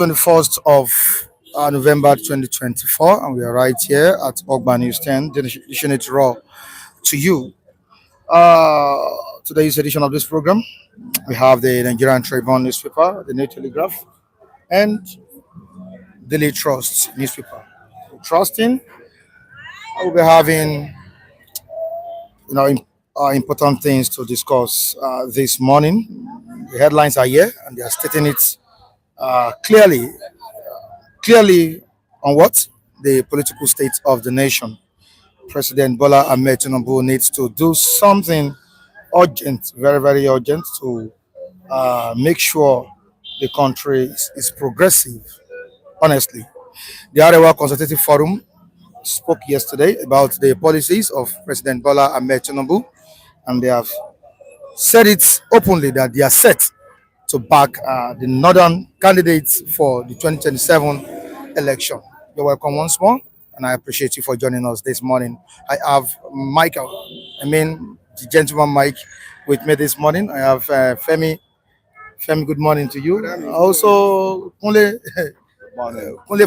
21st of November 2024, and we are right here at Ogba News 10, dishing it raw to you. Today's edition of this program, we have the Nigerian Tribune newspaper, the New Telegraph, and Daily Trust newspaper. Trusting, we'll be having important things to discuss this morning. The headlines are here, and they are stating it clearly on what the political state of the nation. President Bola Ahmed Tinubu needs to do something urgent, very, very urgent, to make sure the country is progressive. Honestly, the Arewa Consultative Forum spoke yesterday about the policies of President Bola Ahmed Tinubu, and they have said it openly that they are set to back the northern candidates for the 2027 election. You're welcome once more, and I appreciate you for joining us this morning. I have Michael, the gentleman Mike, with me this morning. I have Femi. Femi, good morning to you. Also, Kunle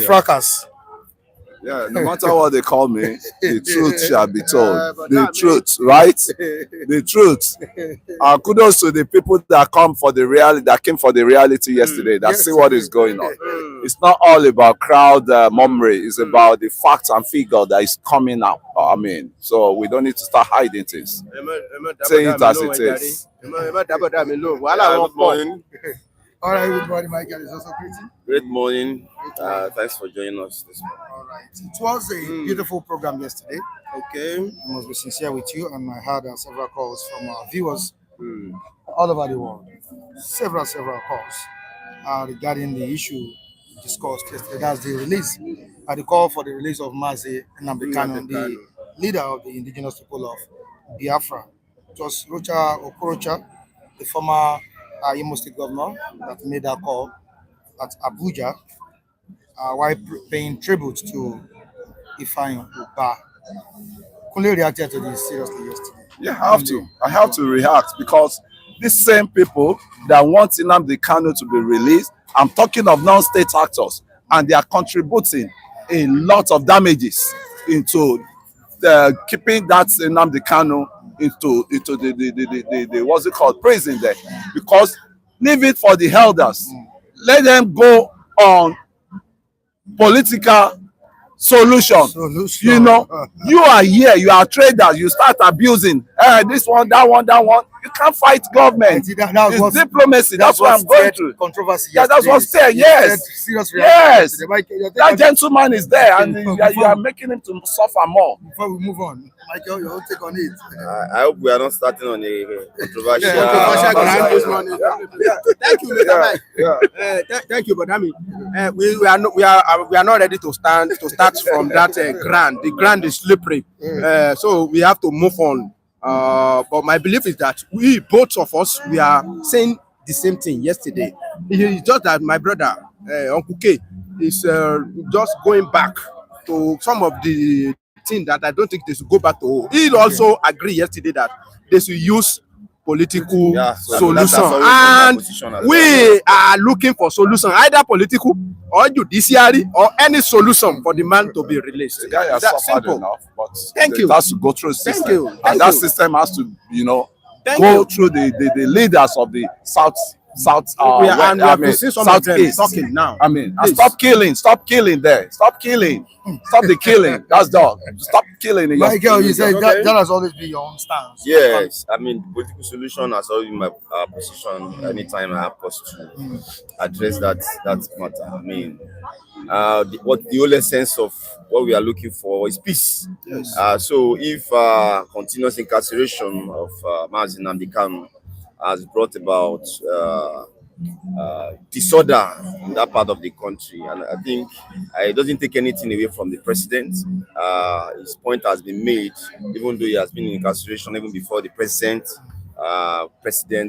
Fracas. Yeah, no matter what they call me, the truth shall be told. The truth, right? The truth. Kudos to the people that came for the reality yesterday, that see what is going on. It's not all about crowd mummery. It's about the facts and figure that is coming out. So we don't need to start hiding things. Say it as it is. Good morning. All right, good morning, Michael. Is also greeting. Great morning. Thanks for joining us this morning. All right. It was a beautiful program yesterday. Okay. I must be sincere with you, and I had several calls from our viewers all over the world. Several calls regarding the issue discussed yesterday. That's the release. The call for the release of Nnamdi Kanu, the leader of the indigenous people of Biafra. It was Rocha Okorocha, the former Imo State governor, that made that call at Abuja while paying tribute to Ifeanyi Ubah. Kunle reacted to this seriously yesterday. Yeah, I have to react, because these same people that want Nnamdi Kanu to be released, I'm talking of non-state actors, and they are contributing a lot of damages into keeping that Nnamdi Kanu into the what's it called, prison there. Because leave it for the elders, let them go on political solution. You know, you are here, you are traders, you start abusing this one, that one. You can't fight government. It's diplomacy. That's what I'm going through. Controversy. Yeah, that's what's there. Yes. Yes. That gentleman is there, and you are making him to suffer more. Before we move on, Michael, your take on it. I hope we are not starting on a controversial. Ground this morning. Thank you, Mr. Mike. Thank you, Badami. We are not ready to start from that ground. The ground is slippery, so we have to move on. But my belief is that both of us, we are saying the same thing yesterday. It's just that my brother, Uncle K, is just going back to some of the things that I don't think they should go back to. He also agreed yesterday that they should use political solution, and we are looking for solution, either political or judiciary, or any solution for the man to be released. The guy has suffered enough, but Thank you. It has to go through a system. Thank you. And that system has to, go through the leaders of the Southeast. Some of them talking now. And stop killing there. Stop the killing. That's dog. Stop killing. Michael, you said that has always been your own stance. Yes, political solution has always been my position. Anytime I have cause to address that matter. The whole essence of what we are looking for is peace. Yes. So if continuous incarceration of Nnamdi Kanu has brought about disorder in that part of the country, and I think it doesn't take anything away from the president. His point has been made, even though he has been in incarceration even before the president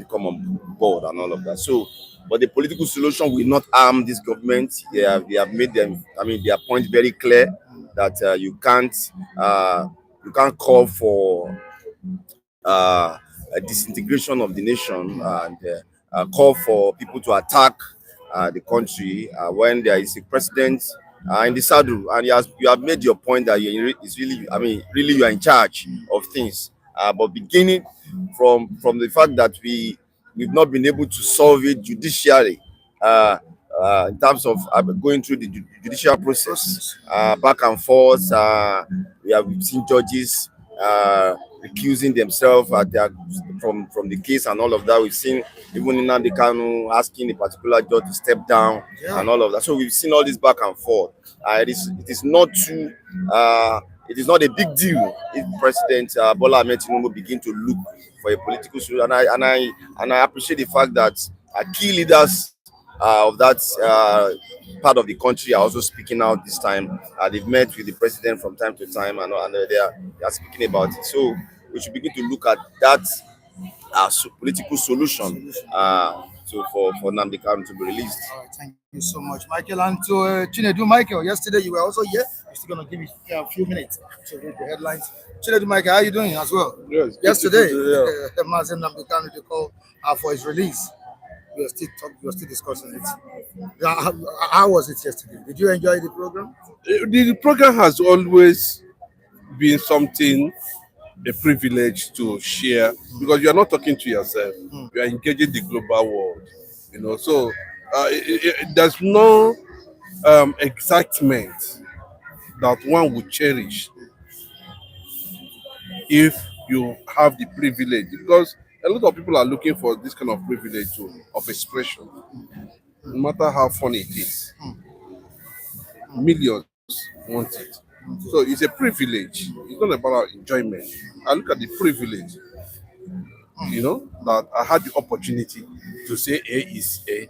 come on board and all of that. So, but the political solution will not harm this government. They have made them. Their point very clear that you can't call for a disintegration of the nation and call for people to attack the country when there is a president in the saddle, and you have made your point that it's really, I mean, really you are in charge of things. But beginning from the fact that we've not been able to solve it judicially, in terms of going through the judicial process, back and forth. We've seen judges recusing themselves from the case and all of that. We've seen even Nnamdi Kanu asking a particular judge to step down and all of that. So we've seen all this back and forth. It is not too. It is not a big deal if President Bola Ahmed Tinubu begin to look for a political solution. And I appreciate the fact that key leaders of that part of the country are also speaking out this time. They've met with the president from time to time, and they are speaking about it. So we should begin to look at that political solution for Nnamdi Kanu to be released. All right, thank you so much, Michael. And to Chinedu Michael, yesterday you were also here. You're still going to give me a few minutes to read the headlines. Chinedu Michael, how are you doing as well? Yes. Yesterday, Mazen Nnamdi Kanu, they called for his release. We were still discussing it. How was it yesterday? Did you enjoy the program? The program has always been something, a privilege to share, because you are not talking to yourself. You are engaging the global world. So there's no excitement that one would cherish if you have the privilege, because a lot of people are looking for this kind of privilege of expression, no matter how funny it is. Millions want it. So it's a privilege. It's not about enjoyment. I look at the privilege, that I had the opportunity to say A is A.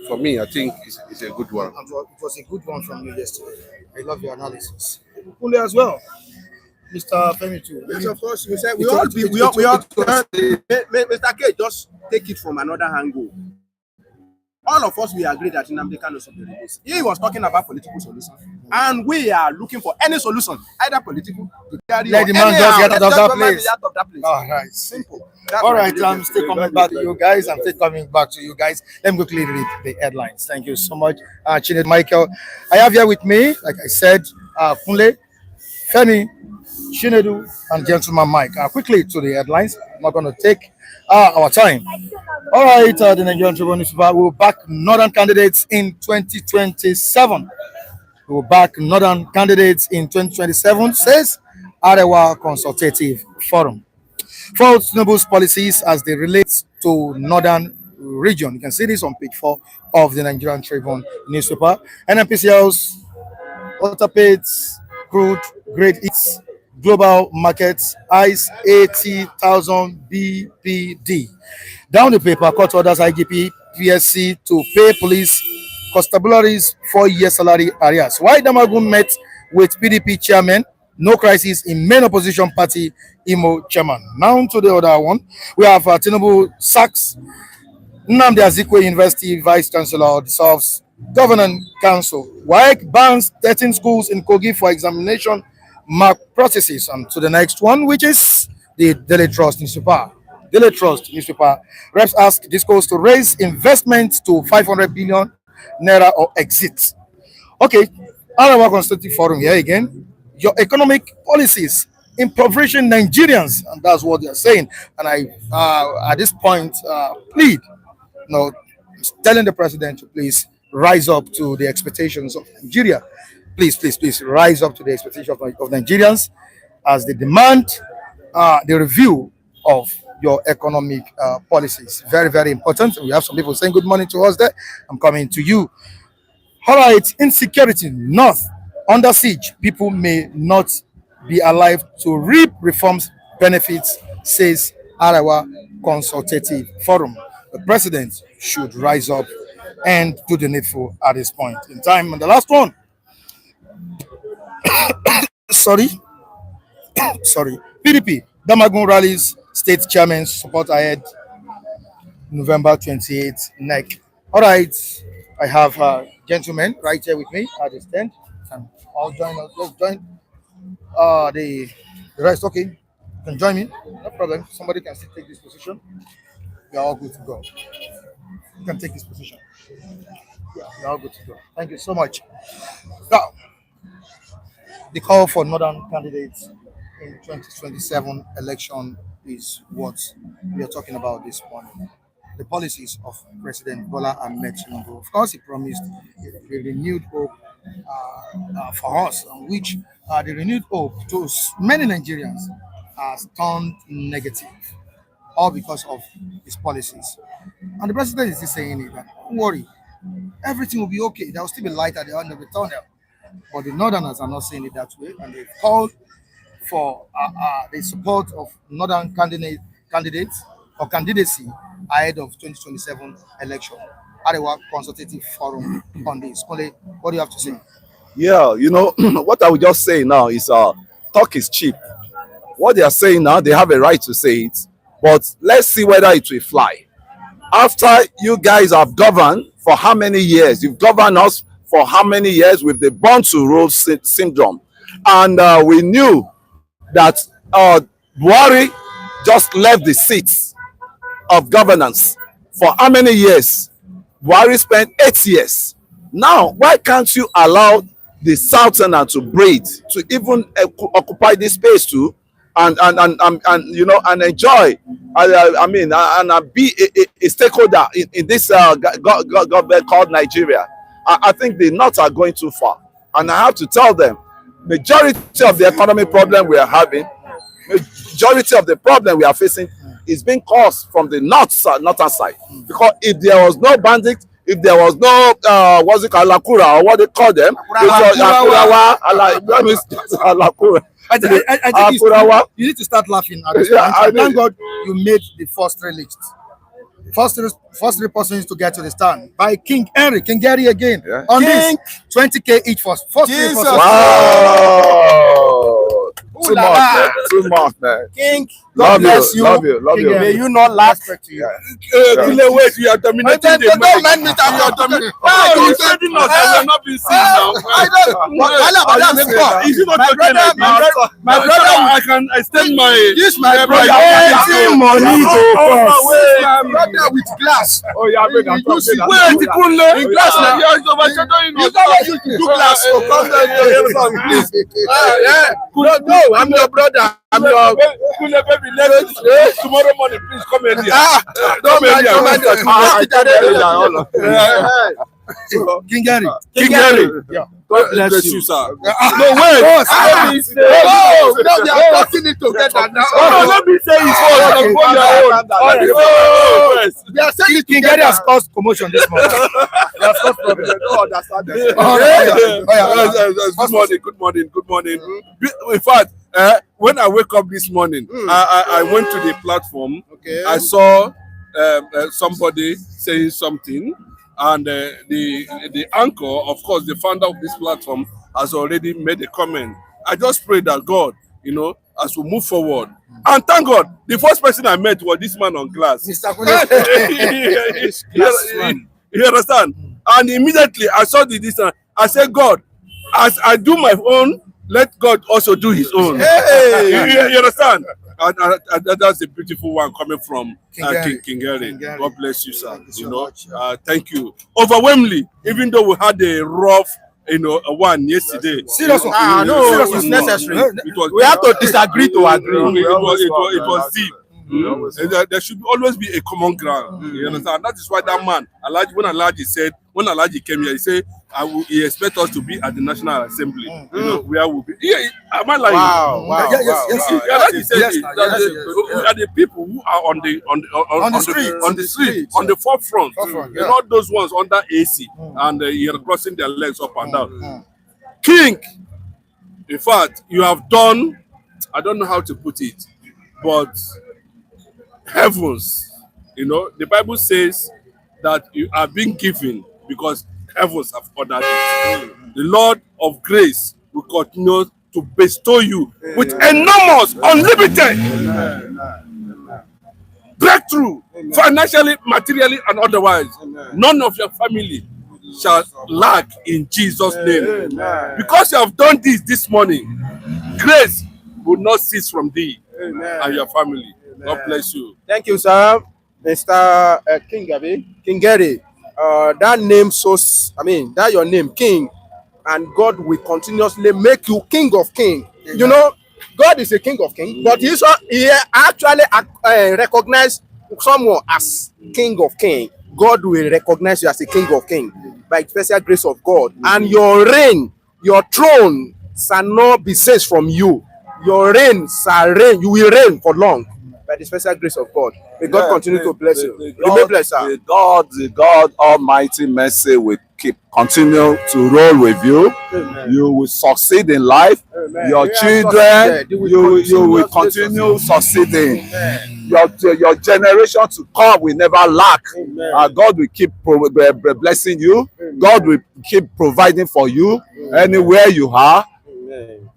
For me, I think it's a good one. It was a good one from you yesterday. I love your analysis. Kule as well. Mr. Femi too. Yes, of course. We said we all Mr. K, just take it from another angle. All of us, we agree that Nnamdi Kanu should be released. He was talking about political solutions, and we are looking for any solution, either political, let the man just get out of that place. All right, simple. All right, I'm still coming back to you guys. Let me quickly read the headlines. Thank you so much, Chinedu Michael. I have here with me, like I said, Kunle, Femi, Chinedu, and Gentleman Mike. Quickly to the headlines. I'm not going to take our time. All right, the Nigerian Tribune will back northern candidates in 2027. We will back northern candidates in 2027, says Arewa Consultative Forum. For Tinubu's policies as they relate to northern region. You can see this on page 4 of the Nigerian Tribune newspaper. NNPCL's water pads, crude, grade X, global markets, ICE 80,000 BPD. Down the paper, court orders IGP, PSC to pay police constabularies 4-year salary arrears. Why Damagun met with PDP chairman, no crisis in main opposition party, Imo chairman. Now to the other one, we have Tinubu sacks Nnamdi Azikiwe University Vice Chancellor dissolves Governance Council. WAEC bans 13 schools in Kogi for examination malpractices. And to the next one, which is the Daily Trust newspaper. Daily Trust newspaper. Reps ask Discos to raise investment to 500 billion naira or exit. Okay, our Constitutive Forum here again. Your economic policies impoverishing Nigerians, and that's what they're saying. And I, at this point, plead, telling the president to please rise up to the expectations of Nigeria. Please rise up to the expectations of Nigerians as they demand the review of your economic policies. Very, very important. We have some people saying good morning to us there. I'm coming to you. All right, insecurity, North, under siege. People may not be alive to reap reforms benefits, says Arewa Consultative Forum. The president should rise up and do the needful at this point in time. And the last one, sorry, PDP, Damagun rallies, state chairman support ahead, November 28th, NEC. All right, I have gentlemen right here with me at the stand. And I'll join us. Let's join the rest. Okay, you can join me. No problem. Somebody can still take this position. We are all good to go. You can take this position. You're all good to go. Thank you so much. Now, the call for northern candidates in 2027 election is what we are talking about this morning. The policies of President Bola Ahmed Tinubu. Of course, he promised a renewed hope for us, on which the renewed hope to many Nigerians has turned negative, all because of his policies. And the president is still saying it that don't worry, everything will be okay. There will still be light at the end of the tunnel. But the Northerners are not saying it that way, and they've called for the support of Northern candidates or candidacy ahead of 2027 election. Arewa Consultative Forum on this. Kole, what do you have to say? Yeah, what I would just say now is talk is cheap. What they are saying now, they have a right to say it, but let's see whether it will fly. After you guys have governed for how many years? You've governed us for how many years with the born to rule syndrome, and we knew that Buhari just left the seat of governance for how many years? Buhari spent 8 years. Now, why can't you allow the southerner to breathe, to even occupy this space too, and enjoy? And be a stakeholder in this government called Nigeria. I think the North are going too far, and I have to tell them, majority of the economic problem we are having, majority of the problem we are facing is being caused from the northern side. Because if there was no bandit, if there was no what's it called, Alakura, or what they call them, You need to start laughing at this point. Thank God you made the first three lists. First three persons to get to the stand by King Gary again on King. this 20K each first three persons. Wow. Too much, man. King, Love bless you. May you not laugh. Respect to you. Wait, you are dominating the Don't mind me. you're trading us and we're not being seen now. Is it not okay? My brother, I can extend my. This my brother. Money My brother with glass. Oh, yeah, Wait, Wait, Kunle. In glass now. You are overshadowing You us. don't want to do glass. So come down here, please. No, I'm your brother. I'm your. Kunle, baby, tomorrow morning, please come earlier. Don't mind. King Gary. King Gary. God Bless you, sir. No, wait. No, they are talking it together now. No, let me say his own. They are saying it King Gary has caused commotion this morning. He has caused problem. Good morning. In fact, when I wake up this morning, I went to the platform. Okay. I saw somebody saying something, and the anchor, of course, the founder of this platform, has already made a comment. I just pray that God, as we move forward, and thank God, the first person I met was this man on glass. Mr. Kule. You understand? And immediately I saw this. I said, God, as I do my own, let God also do his own. Hey. You understand? And that's a beautiful one coming from King Gary. King Gary. God bless you, sir. Thank you so much. Thank you. Overwhelmingly, even though we had a rough, one yesterday. Seriously? No, it's necessary. We have to disagree to agree. It was deep. There should always be a common ground. You understand? That is why that man, when Alhaji came here, he said, he expects us to be at the National Assembly. Where we'll be. Yeah, am I lying? Wow. Yes. We are the people who are on the street, on the forefront. Not those ones under AC and you're crossing their legs up and down. King, in fact, you have done, I don't know how to put it, but heavens, the Bible says that you are being given because heavens have ordered it. The Lord of grace will continue to bestow you with enormous, unlimited breakthrough, financially, materially, and otherwise. None of your family shall lack in Jesus' name. Because you have done this morning, grace will not cease from thee and your family. God bless you. Thank you, sir. Mr. King Gary. that name that your name, King, and God will continuously make you King of King. Amen. You know, God is a King of King, but he actually recognize someone as King of King. God will recognize you as a King of King by the special grace of God, and your reign, your throne shall not be seized from you. Your reign shall reign. You will reign for long by the special grace of God. May God continue to bless you. Remain blessed, sir. The God Almighty mercy will continue to roll with you. Amen. You will succeed in life. Amen. Your children, you will continue succeeding. Amen. Your generation to come will never lack. God will keep blessing you. Amen. God will keep providing for you. Amen. Anywhere you are. Amen.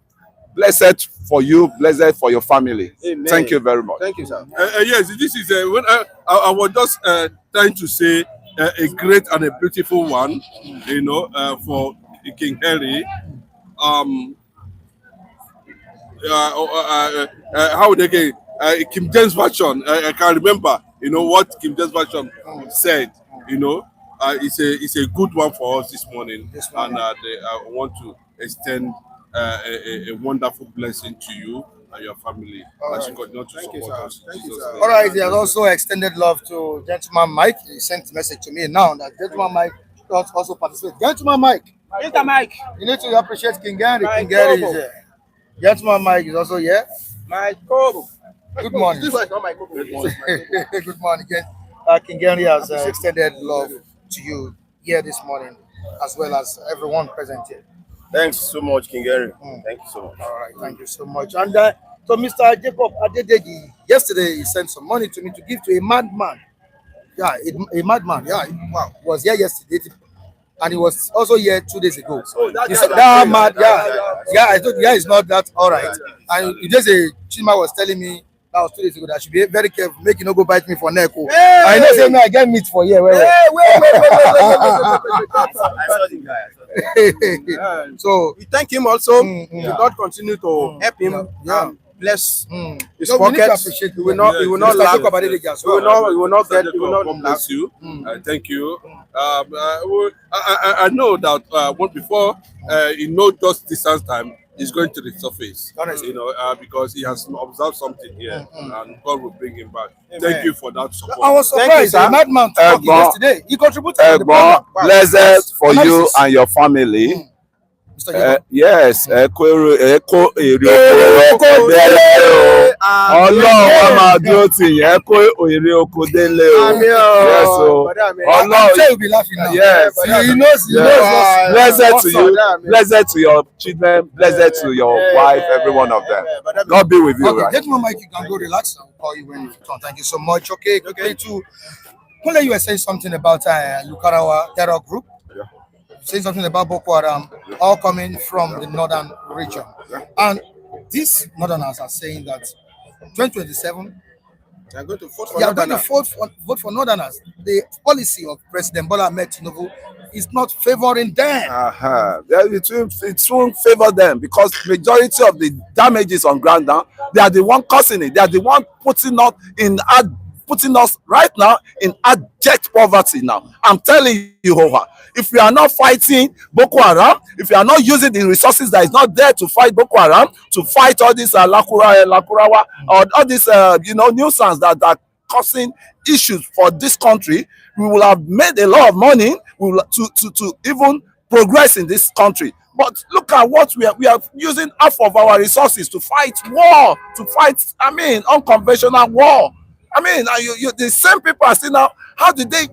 Blessed for you, blessed for your family. Amen. Thank you very much. Thank you, sir. Yes, this is when I was just trying to say a great and a beautiful one, you know, for King Henry. How would they get King James version? I can remember, you know, what King James version said. You know, it's a good one for us this morning, and I want to extend a wonderful blessing to you and your family as you continue to support us. Thank you, sir. All right, he has also extended love to Gentleman Mike. He sent a message to me now that Gentleman Mike does also participate. Gentleman Mike, Mr. Mike, you need to appreciate King Gary. King Gary is here. Gentleman Mike is also here. My Kobo. Good morning. This was not my Kobo. Good morning. King Gary has extended love to you here this morning, as well as everyone present here. Thanks so much, King Gary. Thank you so much. All right, thank you so much. And so Mr. Jacob Adedeji, yesterday he sent some money to me to give to a madman. Yeah, a madman. Yeah, wow. He was here yesterday, and he was also here 2 days ago. He said that mad. Yeah. I thought it's not that all right. And he just a Chima was telling me that was 2 days ago that I should be very careful, make you not go bite me for neck. Hey! I know say me I get meat for here. Wait. I saw the guy. So we thank him also. God continue to help him. Bless his pockets. He will not lack. He will not get. He will not bless you. Thank you. I know that before just distance time is going to the surface. Honestly. You know, because he has observed something here, and God will bring him back. Amen. Thank you for that support. I was surprised. The madman talked yesterday. He contributed to the program. Blessed for you and your family. Yes, Ọlọ́run á máa dúró tì yín, ẹ kó èrè oko délé o. Yes, o. Ọlọ́run, yes, he knows. Blessed to you, blessed to your children, blessed to your wife, every one of them. God be with you. Okay, gentleman Mike, you can go relax. I'll call you when you return. Thank you so much. Okay. Kule, you were saying something about Lukarawa terror group. Saying something about Boko Haram, all coming from the northern region. And these northerners are saying that 2027, they are going to vote for vote for northerners. The policy of President Bola Ahmed Tinubu is not favoring them. It won't favor them because majority of the damages on ground now, they are the one causing it. They are the one putting us right now in abject poverty now. I'm telling you, if we are not fighting Boko Haram, if we are not using the resources that is not there to fight Boko Haram, to fight all this Lakurawa, or all this nuisance that are causing issues for this country, we will have made a lot of money to even progress in this country. But look at what we are using half of our resources to fight war, unconventional war. The same people are saying now, how did they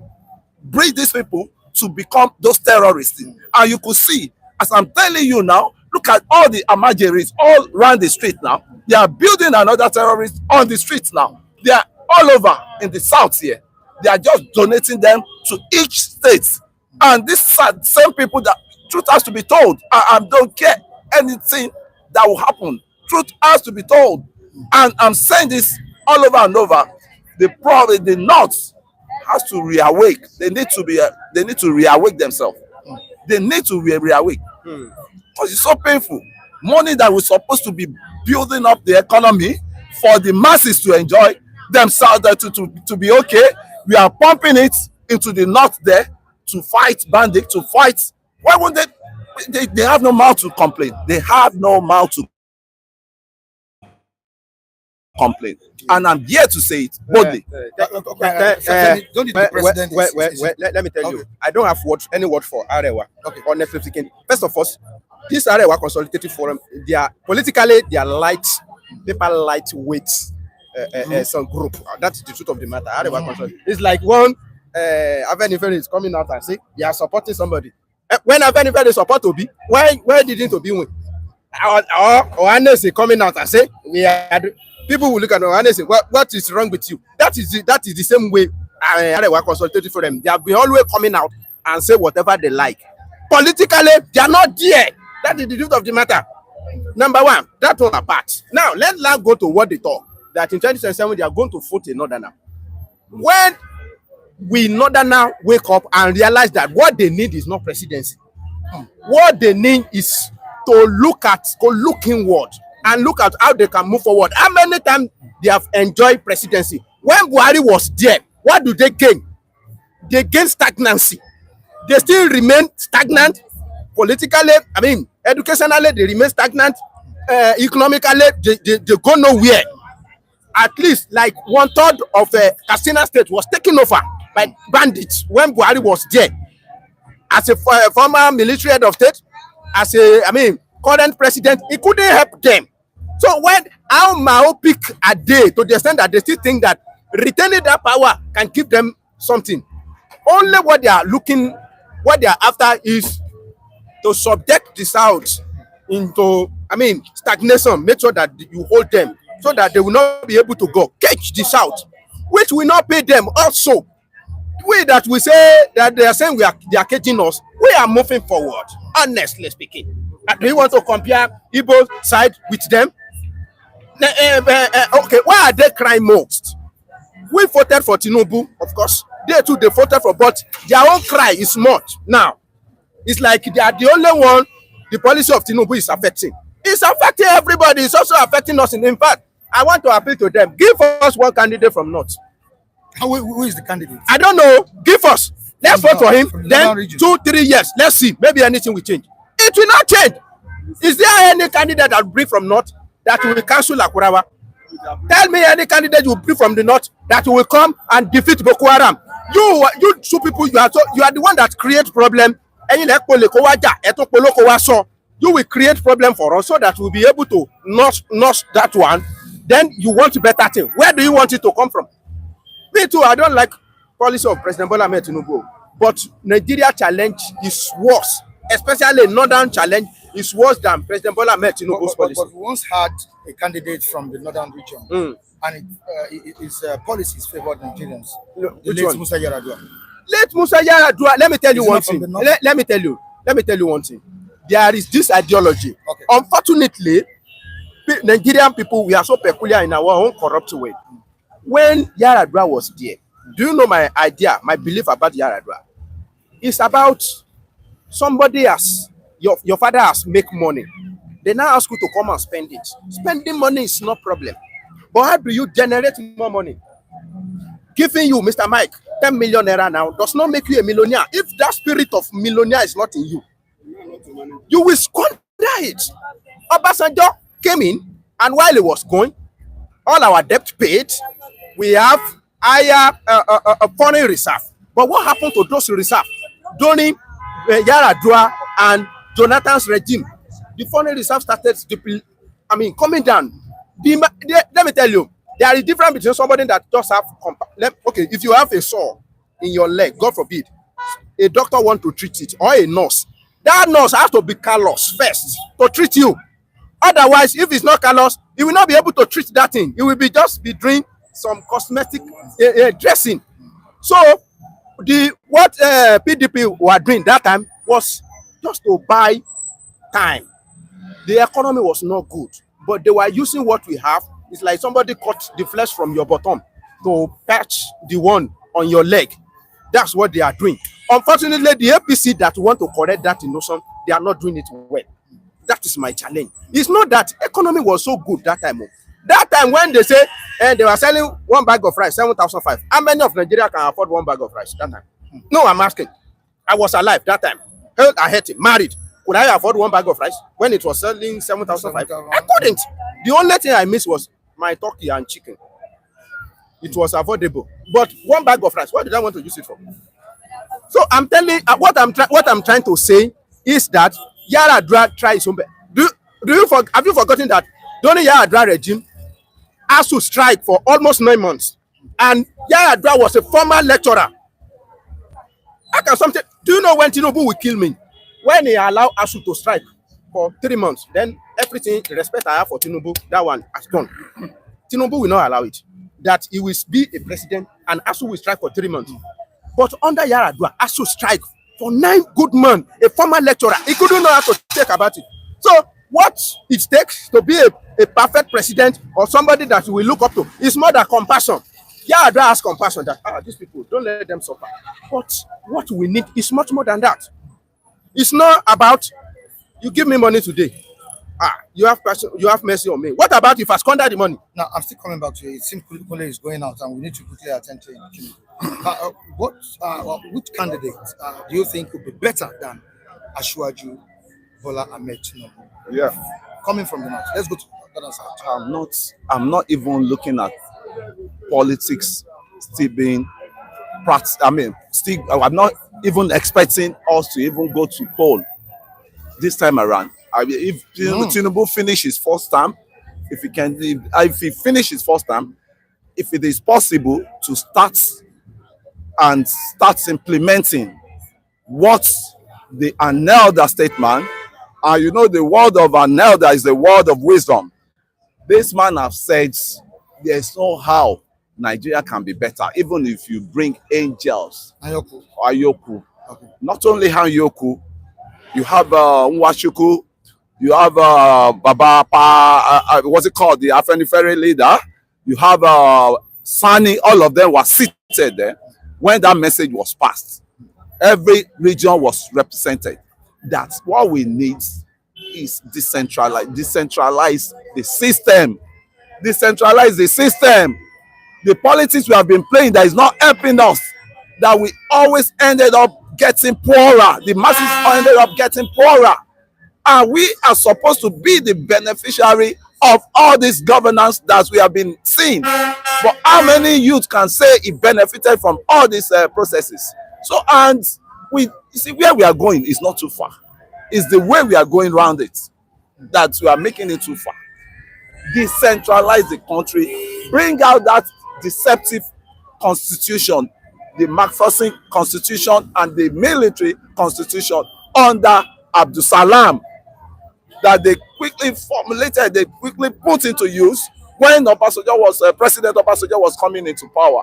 breed these people to become those terrorists? And you could see, as I'm telling you now, look at all the Amajeris all around the street now. They are building another terrorist on the streets now. They are all over in the south here. They are just donating them to each state. And these same people, that truth has to be told. I don't care anything that will happen. Truth has to be told. And I'm saying this all over and over. The North has to reawake. They need to reawake themselves. They need to reawake. Because it's so painful. Money that was supposed to be building up the economy for the masses to enjoy themselves, to be okay. We are pumping it into the North there. to fight bandits, to fight. Why won't they have no mouth to complain. They have no mouth to complain. And I'm here to say it boldly. Don't you the president let me tell you, I don't have any word for Arewa. Okay. Honestly speaking, first of all, this Arewa Consultative Forum, they are politically lightweight some group. That's the truth of the matter. Arewa Consultative. It's like one Avenue is coming out and say they are supporting somebody. When Avenue support Obi, why didn't Obi win? Or Annes coming out and say we are. People will look at Obi and say, what is wrong with you? That is the same way Arewa Consultative for them. They have been always coming out and say whatever they like. Politically, they are not there. That is the truth of the matter. Number one, that one apart. Now, let's go to what they talk. That in 2027, they are going to vote a Northerner. When we Northerner wake up and realize that what they need is not presidency. What they need is to look inward and look at how they can move forward. How many times they have enjoyed presidency? When Buhari was there, what do they gain? They gain stagnancy. They still remain stagnant politically. I mean, educationally, they remain stagnant. Economically, they go nowhere. At least like 1/3 of Katsina State was taken over by bandits when Buhari was there. As a former military head of state, as a current president, he couldn't help them. So how myopic are they to the extent that they still think that retaining that power can give them something? Only what they are after is to subject the South into stagnation. Make sure that you hold them so that they will not be able to go catch the South, which will not pay them also. We that we say that they are saying they are catching us, we are moving forward, honestly speaking. Do you want to compare Igbo side with them? Okay, why are they crying most? We voted for Tinubu, of course. They too, they voted for, but their own cry is much. Now, it's like they are the only one the policy of Tinubu is affecting. It's affecting everybody. It's also affecting us. In fact, I want to appeal to them. Give us one candidate from North. Who is the candidate? I don't know. Give us. Let's vote for him. Then 2-3 years. Let's see. Maybe anything will change. It will not change. Is there any candidate that will bring from North that will cancel Akurawa? Tell me any candidate you will bring from the North that will come and defeat Boko Haram. You two people, you are the one that create problem. You will create problem for us so that we'll be able to notch that one. Then you want better thing. Where do you want it to come from? Me too, I don't like policy of President Bola Ahmed Tinubu, but Nigeria challenge is worse, especially Northern challenge is worse than President Bola Ahmed Tinubu's policy. But we once had a candidate from the Northern region, and his policies favored Nigerians. The late Musa Yar'Adua. Late Musa Yar'Adua, let me tell you one thing. Let me tell you one thing. There is this ideology. Okay. Unfortunately, Nigerian people, we are so peculiar in our own corrupt way. When Yar'Adua was there, do you know my idea, my belief about Yar'Adua? It's about somebody your father has make money. They now ask you to come and spend it. Spending money is no problem. But how do you generate more money? Giving you, Mr. Mike, 10 million naira now does not make you a millionaire. If that spirit of millionaire is not in you, you will squander it. Obasanjo came in, and while he was going, all our debt paid, we have higher foreign reserve. But what happened to those reserves during Yar'Adua and Jonathan's regime? The foreign reserve started coming down. Let me tell you, there is a difference between somebody that just have okay, if you have a sore in your leg, God forbid, a doctor want to treat it, or a nurse, that nurse has to be callous first to treat you. Otherwise, if it's not callous, he will not be able to treat that thing. He will just be doing some cosmetic dressing. So what PDP were doing that time was just to buy time. The economy was not good, but they were using what we have. It's like somebody cut the flesh from your bottom to patch the one on your leg. That's what they are doing. Unfortunately, the APC that want to correct that notion, they are not doing it well. That is my challenge. It's not that economy was so good that time. That time when they say they were selling one bag of rice, 7,500. How many of Nigeria can afford one bag of rice that time? No, I'm asking. I was alive that time. Held a healthy, married. Could I afford one bag of rice when it was selling 7,500? I couldn't. The only thing I missed was my turkey and chicken. It was affordable. But one bag of rice, what did I want to use it for? So I'm telling what I'm trying to say is that Yar'Adua tried his own best. Have you forgotten that during Yar'Adua regime, ASU strike for almost 9 months, and Yar'Adua was a former lecturer. How can something? Do you know when Tinubu will kill me? When he allow ASU to strike for 3 months, then everything, the respect I have for Tinubu, that one has gone. Tinubu will not allow it. That he will be a president and ASU will strike for 3 months. But under Yar'Adua, ASU strike for 9 good months. A former lecturer, he couldn't know how to take about it. So what it takes to be a perfect president or somebody that we will look up to is more than compassion. Yar'Adua has compassion that these people, don't let them suffer. But what we need is much more than that. It's not about you give me money today. You have mercy on me. What about if I squander the money? Now, I'm still coming back to you. It seems Kule is going out, and we need to quickly attend to it. Which candidate do you think would be better than Asiwaju Bola Ahmed Tinubu? Yeah. Coming from the north. Let's go to the other side. I'm not even looking at politics still being practiced. I'm not even expecting us to even go to poll this time around. If Tinubu finish his first term, if he finish his first term, if it is possible to start implementing what the Anelda statement, and you know the word of Anelda is the word of wisdom. This man have said there's no how Nigeria can be better, even if you bring angels. Ayoku. Okay. Not only Ayoku, you have Nwachukwu, you have what's it called, the Afenifere leader, you have Sani, all of them were seated there when that message was passed. Every region was represented. That's what we need is decentralize the system. Decentralize the system. The politics we have been playing that is not helping us, that we always ended up getting poorer. The masses ended up getting poorer. And we are supposed to be the beneficiary of all this governance that we have been seeing. But how many youth can say it benefited from all these processes? So, and you see where we are going is not too far. It's the way we are going around it that we are making it too far. Decentralize the country, bring out that deceptive constitution, the Macpherson constitution and the military constitution under Abdul Salam, that they quickly formulated, they quickly put into use when President Obasanjo was coming into power.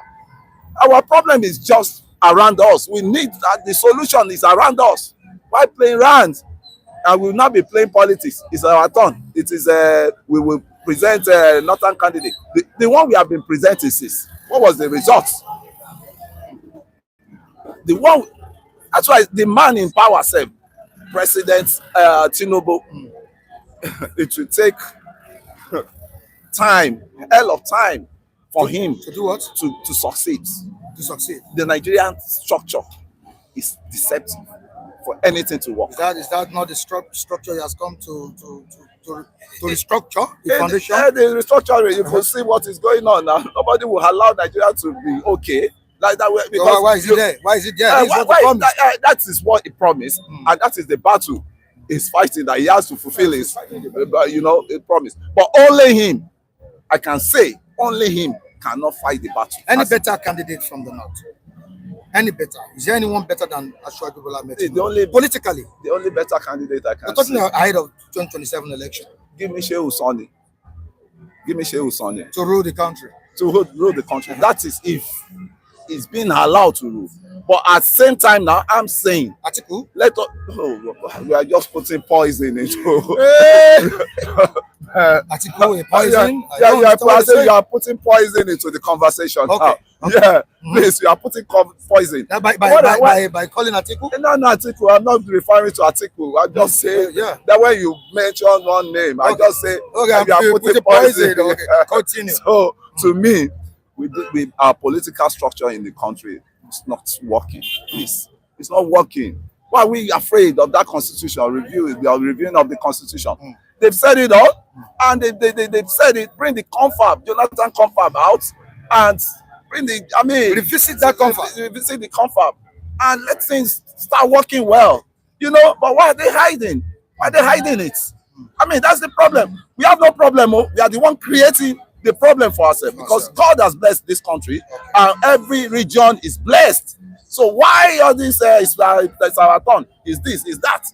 Our problem is just around us. We need that the solution is around us. Why playing around? And we will not be playing politics. It's our turn. It is we will present northern candidate. The one we have been presenting is what was the results? The one, that's why the man in power said, President Tinubu, it will take time, hell of time for him to do what? To succeed. To succeed. The Nigerian structure is deceptive for anything to work. Is that not the structure he has come to restructure the foundation? The restructuring, you will see what is going on now. Nobody will allow Nigeria to be okay like that way. Because why is it there? Why is it there? That is what he promised, and that is the battle he's fighting, that he has to fulfill his, promise. But only him, I can say, only him cannot fight the battle. Any better candidate from the north? Any better? Is there anyone better than Asiwaju Bola Ahmed Tinubu? Politically, the only better candidate I can. We're talking ahead of 2027 election. Give me Shehu Sani. To rule the country. Rule the country. That is if he's being allowed to rule. But at the same time now, I'm saying, Atiku? We are just putting poison into. Atiku, a poison? You are putting poison into the conversation. Okay. Yeah, please, you are putting poison. By calling Atiku? No, Atiku. I'm not referring to Atiku. I'm just saying that when you mention one name, I just say you are putting poison. Okay. Continue. So, to me, with our political structure in the country, it's not working. Please, It's not working. Why are we afraid of that constitution review, the reviewing of the constitution? They've said it all, and they've said it. Bring the confab, Jonathan confab out, and bring the, I mean, Revisit that confab. Revisit the confab, and let things start working well. You know, but why are they hiding? Why are they hiding it? I mean, that's the problem. We have no problem. Oh. We are the one creating the problem for ourselves, because God has blessed this country, and every region is blessed. So why all this it's our turn? Is this? Is that?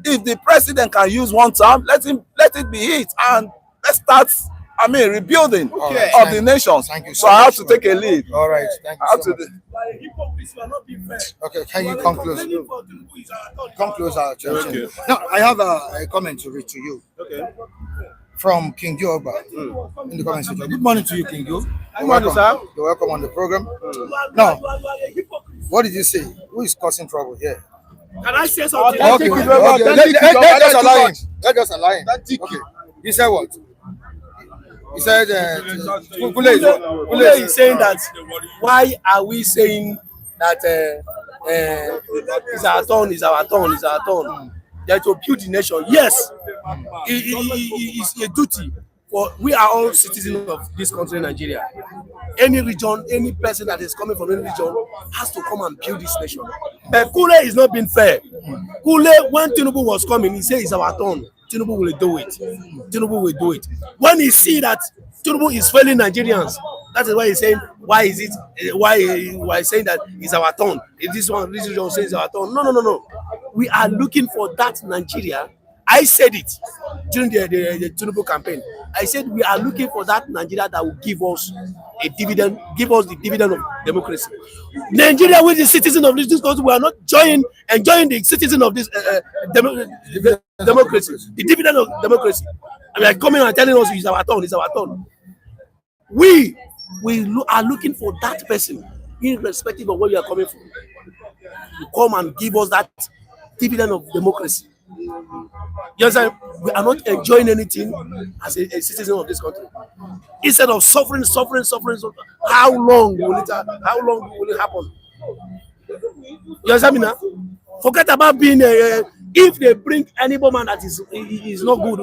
If the president can use one term, let it be it, and let's start. I mean, rebuilding of the nations. Thank you so I have to take a leave. All right, thank you so much. Okay, can you come close? Come closer. Okay. Now, I have a comment to read to you. Okay. From King Joba in the comment section. Good morning to you, King Jo. Good morning, sir. You're welcome on the program. Now, what did you say? Who is causing trouble here? Can I say something? Okay. Let us allow him. Let us allow him. Okay. He said what? He said, Kule is saying that why are we saying that it's our turn, it's our turn, it's our turn? That to build the nation. Yes, it's a duty. For we are all citizens of this country, Nigeria. Any region, any person that is coming from any region has to come and build this nation. But Kule is not being fair. Kule, when Tinubu was coming, he said it's our turn. Tinubu will do it. Tinubu will do it. When he see that Tinubu is failing Nigerians, that is why he's saying, why is it? Why he's saying that it's our turn? If this region says it's our turn, no. We are looking for that Nigeria. I said it during the Tinubu campaign. I said we are looking for that Nigeria that will give us a dividend, give us the dividend of democracy. Nigeria, with the citizen of this country, we are not enjoying the citizen of this democracy, the dividend of democracy. And they are coming and telling us it's our turn, it's our turn. We are looking for that person, irrespective of where you are coming from, to come and give us that dividend of democracy. You understand? We are not enjoying anything as a citizen of this country. Instead of suffering, how long will it happen? You understand me now? Forget about being if they bring any man that is not good,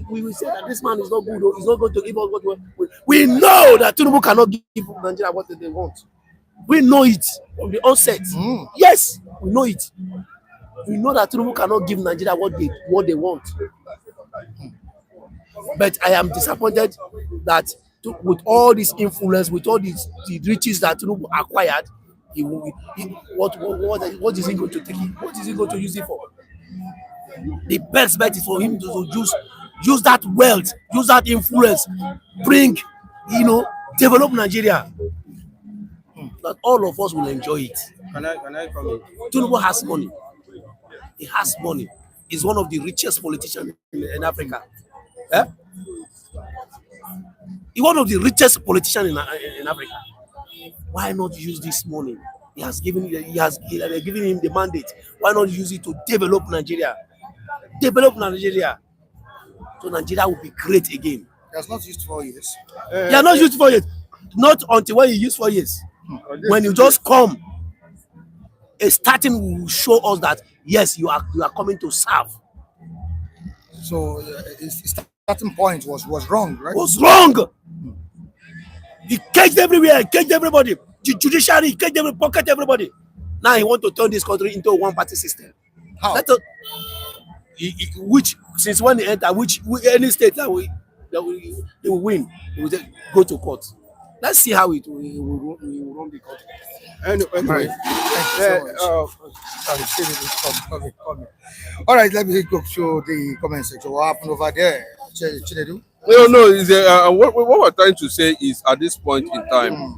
we will say that this man is not good, or he's not going to give us what we know that Tinubu cannot give Nigeria what they want. We know it from the onset. Yes, we know it. We know that Tinubu cannot give Nigeria what they want. But I am disappointed that with all this influence, with all the riches that Tinubu acquired, what is he going to take it? What is he going to use it for? The best bet is for him to use that wealth, use that influence, bring, develop Nigeria. That all of us will enjoy it. Can I come in? Tinubu has money. He has money. He's one of the richest politicians in Africa. He's one of the richest politicians in Africa. Why not use this money? He has given him the mandate. Why not use it to develop Nigeria? Develop Nigeria. So Nigeria will be great again. He has not used 4 years. He has not used 4 years. Not until when you use 4 years. When you just come, a starting will show us that yes, you are coming to serve. So his starting point was wrong, right? Was wrong. He caged everywhere, caged everybody. The judiciary caged every pocket everybody. Now he want to turn this country into a one-party system. How? Which since when they enter, any state that they will win, they will just go to court. Let's see how it will run the country. Anyway, thank you so much. All right, let me go to the comment section. What happened over there, Chinedu? No. What we're trying to say is, at this point in time,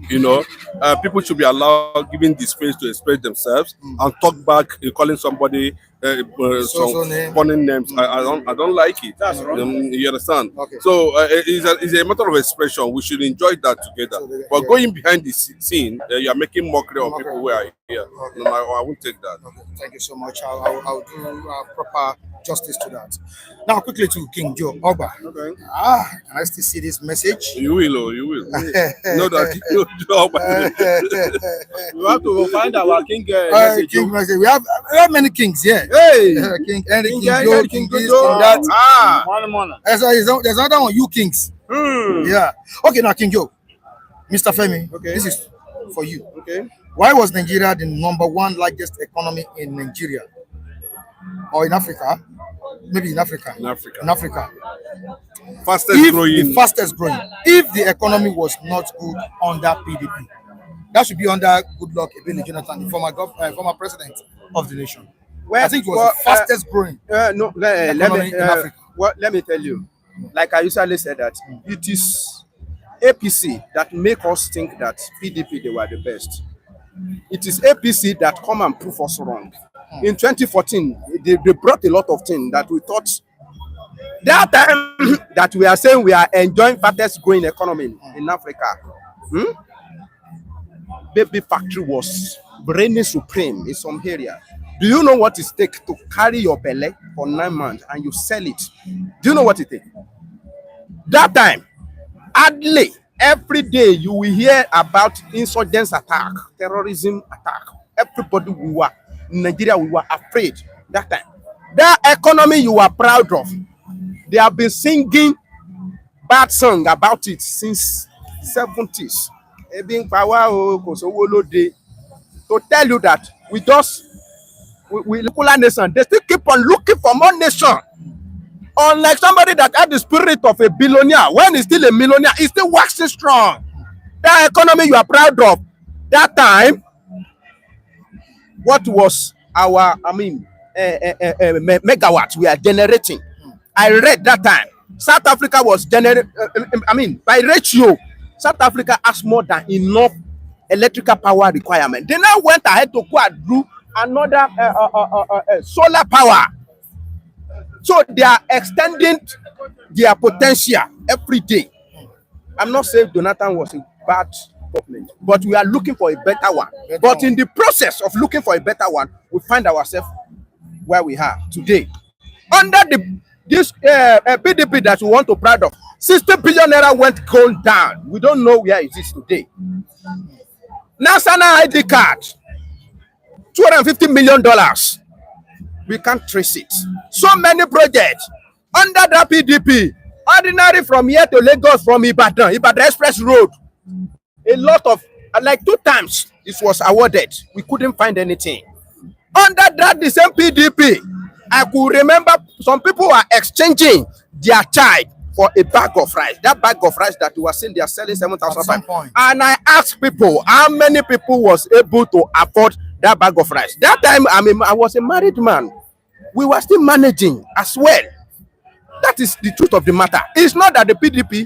people should be allowed, given the space to express themselves and talk back, calling somebody some funny names. I don't like it. That's wrong. You understand? Okay. So it's a matter of expression. We should enjoy that together. But going behind the scene, you are making mockery of people who are here. Okay. No, I won't take that. Okay. Thank you so much. I'll do proper justice to that. Now, quickly to King Joe Oba. Okay. Can I still see this message? You will, oh, you will. No, that you job. We have to find our king message. King message. We have many kings here. Hey, King Henry, King King Joe, Henry, King King this, Joe. King that. There's another one, you kings. Yeah. Okay, now King Joe, Mr. Femi, Okay. this is for you. okay. Why was Nigeria the #1 largest economy in Nigeria? Or in Africa? Maybe in Africa. In Africa. In Africa. Fastest If growing. the fastest growing. If the economy was not good under PDP, that should be under Goodluck Ebele Jonathan, the former president of the nation. Well, I think it was the fastest growing. No, let economy in Africa. let me tell you. Like I usually say that it is APC that make us think that PDP they were the best. It is APC that come and prove us wrong. In 2014, they brought a lot of things that we thought that time that we are saying we are enjoying fastest growing economy in Africa. Baby factory was reigning supreme in some area. Do you know what it takes to carry your belly for 9 months and you sell it? Do you know what it takes? That time, hardly every day you will hear about insurgents attack, terrorism attack. Everybody we were in Nigeria, we were afraid that time. That economy you are proud of, they have been singing bad song about it since 70s. To tell you that we local nation, they still keep on looking for more nation. Unlike somebody that had the spirit of a billionaire, when he's still a millionaire, he's still waxing strong. That economy you are proud of, that time, what was our, megawatts we are generating? I read that time, South Africa was generating, by ratio, South Africa has more than enough electrical power requirement. They now went ahead to go and do another solar power. So they are extending their potential every day. I'm not saying Jonathan was a bad government, but we are looking for a better one. But in the process of looking for a better one, we find ourselves where we are today. Under this PDP that we want to proud of, 60 billion naira went gold down. We don't know where it is today. National ID card, $250 million. We can't trace it. So many projects under the PDP, ordinary from here to Lagos, from Ibadan Express Road. A lot of, like 2 times it was awarded. We couldn't find anything. Under that, the same PDP, I could remember some people were exchanging their child for a bag of rice. That bag of rice that we were saying they are selling 7,000. And I asked people, how many people was able to afford that bag of rice? That time, I was a married man. We were still managing as well. That is the truth of the matter. It's not that the PDP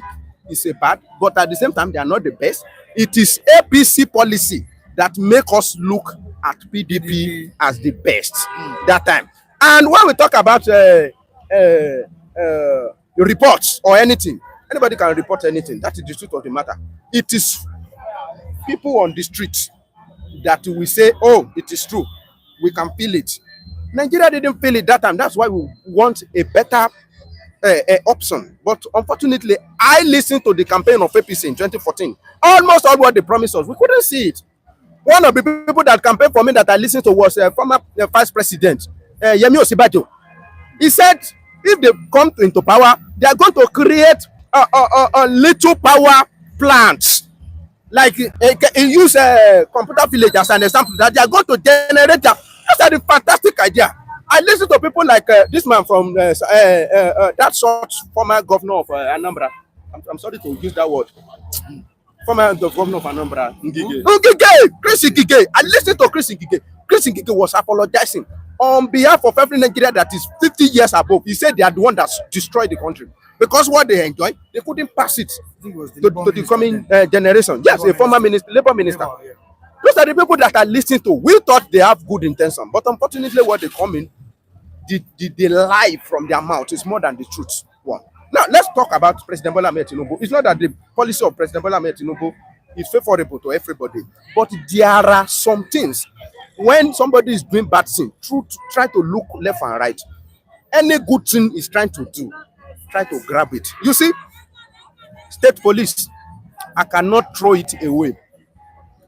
is a bad, but at the same time, they are not the best. It is APC policy that make us look at PDP as the best that time. And when we talk about reports or anything, anybody can report anything. That is the truth of the matter. It is people on the street that we say, oh, it is true. We can feel it. Nigeria didn't feel it that time. That's why we want a better option. But unfortunately, I listened to the campaign of APC in 2014. Almost all what they promised us, we couldn't see it. One of the people that campaigned for me that I listened to was former Vice President Yemi Osibajo. He said, if they come into power, they are going to create a little power plants. Like he use computer village as an example, that they are going to generate. That's a fantastic idea. I listen to people like this man from that short former governor of Anambra. I'm sorry to use that word. Former governor of Anambra, Chris Ngige. I listened to Chris Ngige. Chris Ngige was apologizing on behalf of every Nigerian that is 50 years above. He said they are the one that destroyed the country because what they enjoy, they couldn't pass it to the coming generation. Yes, a former minister, labor minister. Yeah. Those are the people that are listening to. We thought they have good intention, but unfortunately, what they come in, the lie from their mouth is more than the truth. One. Now, let's talk about President Bola Ahmed Tinubu. It's not that the policy of President Bola Ahmed Tinubu is favorable to everybody, but there are some things when somebody is doing bad thing, try to look left and right. any good thing is trying to do, try to grab it. You see, state police, I cannot throw it away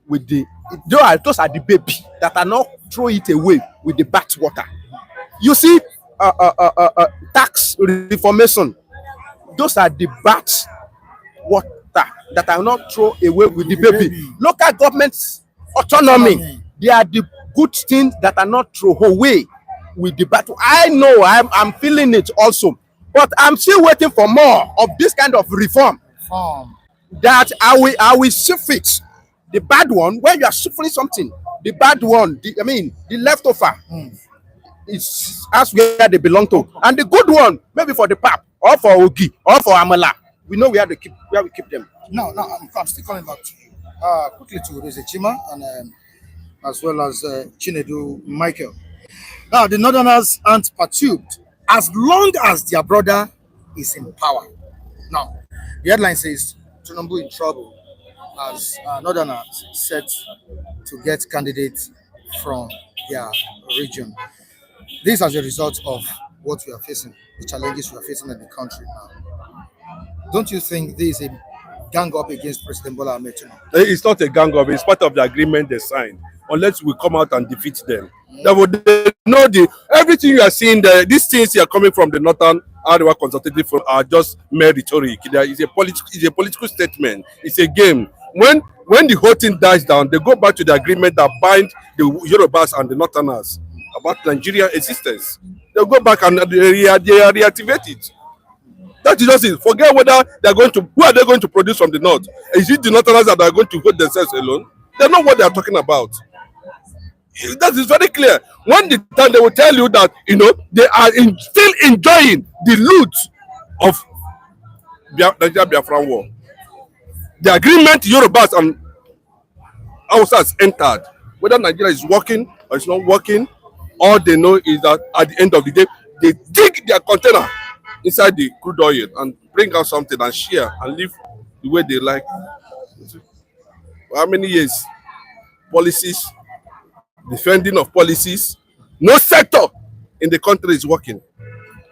with the those are the baby that are not throw it away with the bath water. You see, tax reformation, those are the bath water that are not throw away with the baby. Local governments autonomy, they are the good things that are not throw away with the battle. I know I'm feeling it also, but I'm still waiting for more of this kind of reform. That I will shift it. The bad one, when you are suffering something, the bad one, the leftover is as where they belong to, and the good one maybe for the pap or for ogi or for amala. We know where we keep them. No, I'm still coming back to you. Quickly to Chima and as well as Chinedu Michael. Now, the Northerners aren't perturbed as long as their brother is in power. Now, the headline says Tinubu in trouble as Northerners set to get candidates from their region. This as a result of what we are facing, the challenges we are facing in the country now. Don't you think this is a gang up against President Bola Ahmed Tinubu? It's not a gang up. It's part of the agreement they signed. Unless we come out and defeat them, they know everything you are seeing there. These things are coming from the Northern Iowa Consultative Forum are just mere rhetoric. It's a political statement. It's a game. When the whole thing dies down, they go back to the agreement that bind the Yorubas and the Northerners about Nigerian existence. They go back and they reactivate it. That is just it. Forget whether they are going to, who are they going to produce from the north? Is it the Northerners that are going to hold themselves alone? They know what they are talking about. That is very clear. When the time they will tell you that they are still enjoying the loot of Nigeria Biafran war. The agreement Yorubas and Hausas entered, whether Nigeria is working or it's not working, all they know is that at the end of the day, they dig their container inside the crude oil and bring out something and share and live the way they like. For how many years? Policies, defending of policies. No sector in the country is working.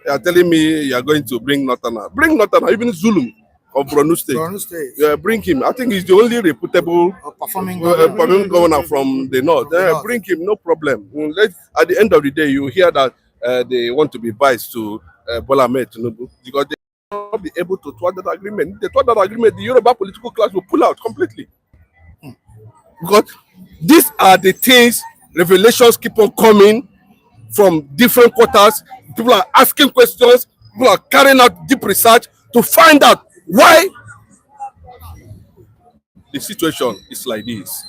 You are telling me you are going to bring Northerner. Bring Northerner, even Zulum of Borno State. Yeah, bring him. I think he's the only reputable performing governor from the north. Bring him, no problem. At the end of the day, you hear that they want to be biased to Bola Ahmed Tinubu because they will not be able to thwart that agreement. If they thwart that agreement, the Yoruba political class will pull out completely. Because these are the things, revelations keep on coming from different quarters. People are asking questions. People are carrying out deep research to find out why the situation is like this.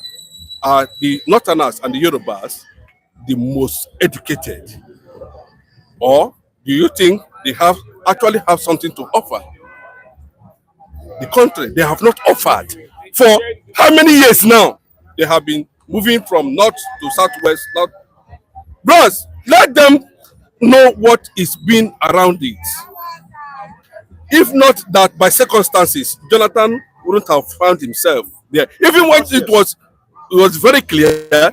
Are the Northerners and the Yorubas the most educated? Or do you think they actually have something to offer the country? They have not offered. For how many years now? They have been moving from north to southwest. Bros, let them know what is being around it. If not that by circumstances, Jonathan wouldn't have found himself there. Even when it was very clear,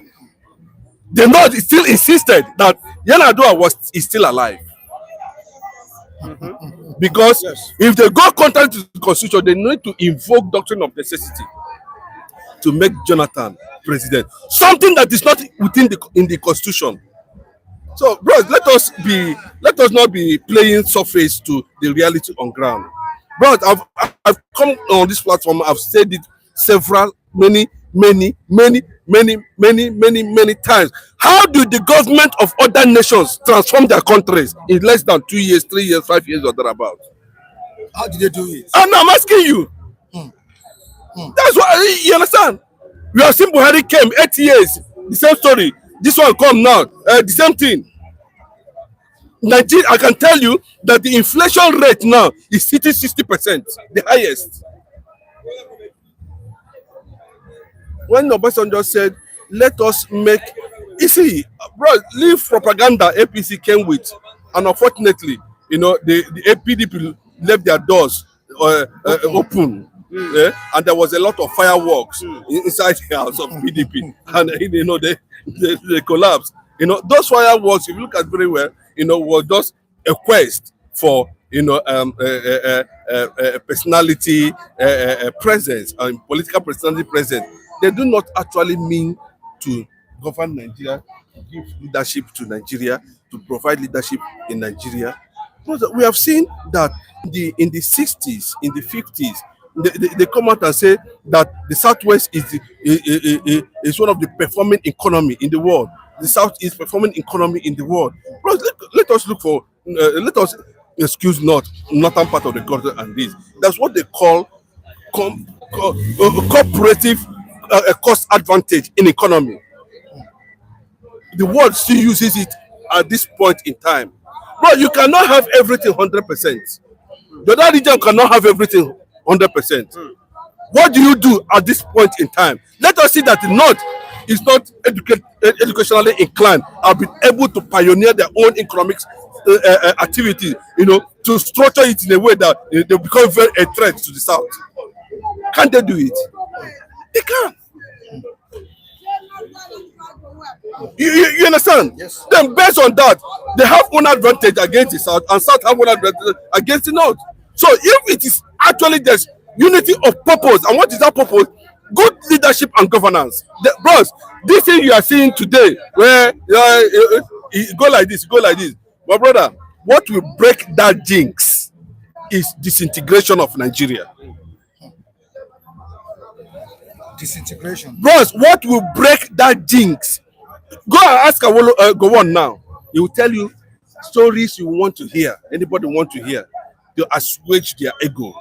the North still insisted that Yar'Adua is still alive. Because if they go contrary to the constitution, they need to invoke doctrine of necessity to make Jonathan president. Something that is not in the constitution. So, bros, let us not be playing surface to the reality on ground. Bros, I've come on this platform. I've said it many times. How do the government of other nations transform their countries in less than 2 years, 3 years, 5 years, or thereabout? How did they do it? And I'm asking you. That's why, you understand? We have seen Buhari came 8 years, the same story. This one come now, the same thing. Nigeria, I can tell you that the inflation rate now is hitting 60%, the highest. When Obasanjo said, let us make, you see, bro, leave propaganda APC came with, and unfortunately, the APDP left their doors open. And there was a lot of fireworks inside the house of PDP, and they collapsed. Those fireworks, if you look at very well, was just a quest for personality presence and political personality presence. They do not actually mean to govern Nigeria, to give leadership to Nigeria, to provide leadership in Nigeria. We have seen that in the 60s, in the 50s, they come out and say that the Southwest is one of the performing economy in the world. The South is performing economy in the world. Bros, let us look for, let us excuse northern part of the country and this. That's what they call cooperative cost advantage in economy. The world still uses it at this point in time. Bro, you cannot have everything 100%. The other region cannot have everything 100%. What do you do at this point in time? Let us see that the North is not educationally inclined, have been able to pioneer their own economics activity, to structure it in a way that they become a threat to the South. Can they do it? They can. You understand? Yes. Then based on that, they have one advantage against the South, and South have one advantage against the North. So if it is actually there's unity of purpose, and what is that purpose? Good leadership and governance. Bros, this thing you are seeing today, where it go like this, my brother, what will break that jinx is disintegration of Nigeria. Disintegration. Bros, what will break that jinx? Go and ask Awolo, go on now. He will tell you stories you want to hear, anybody want to hear, to assuage their ego,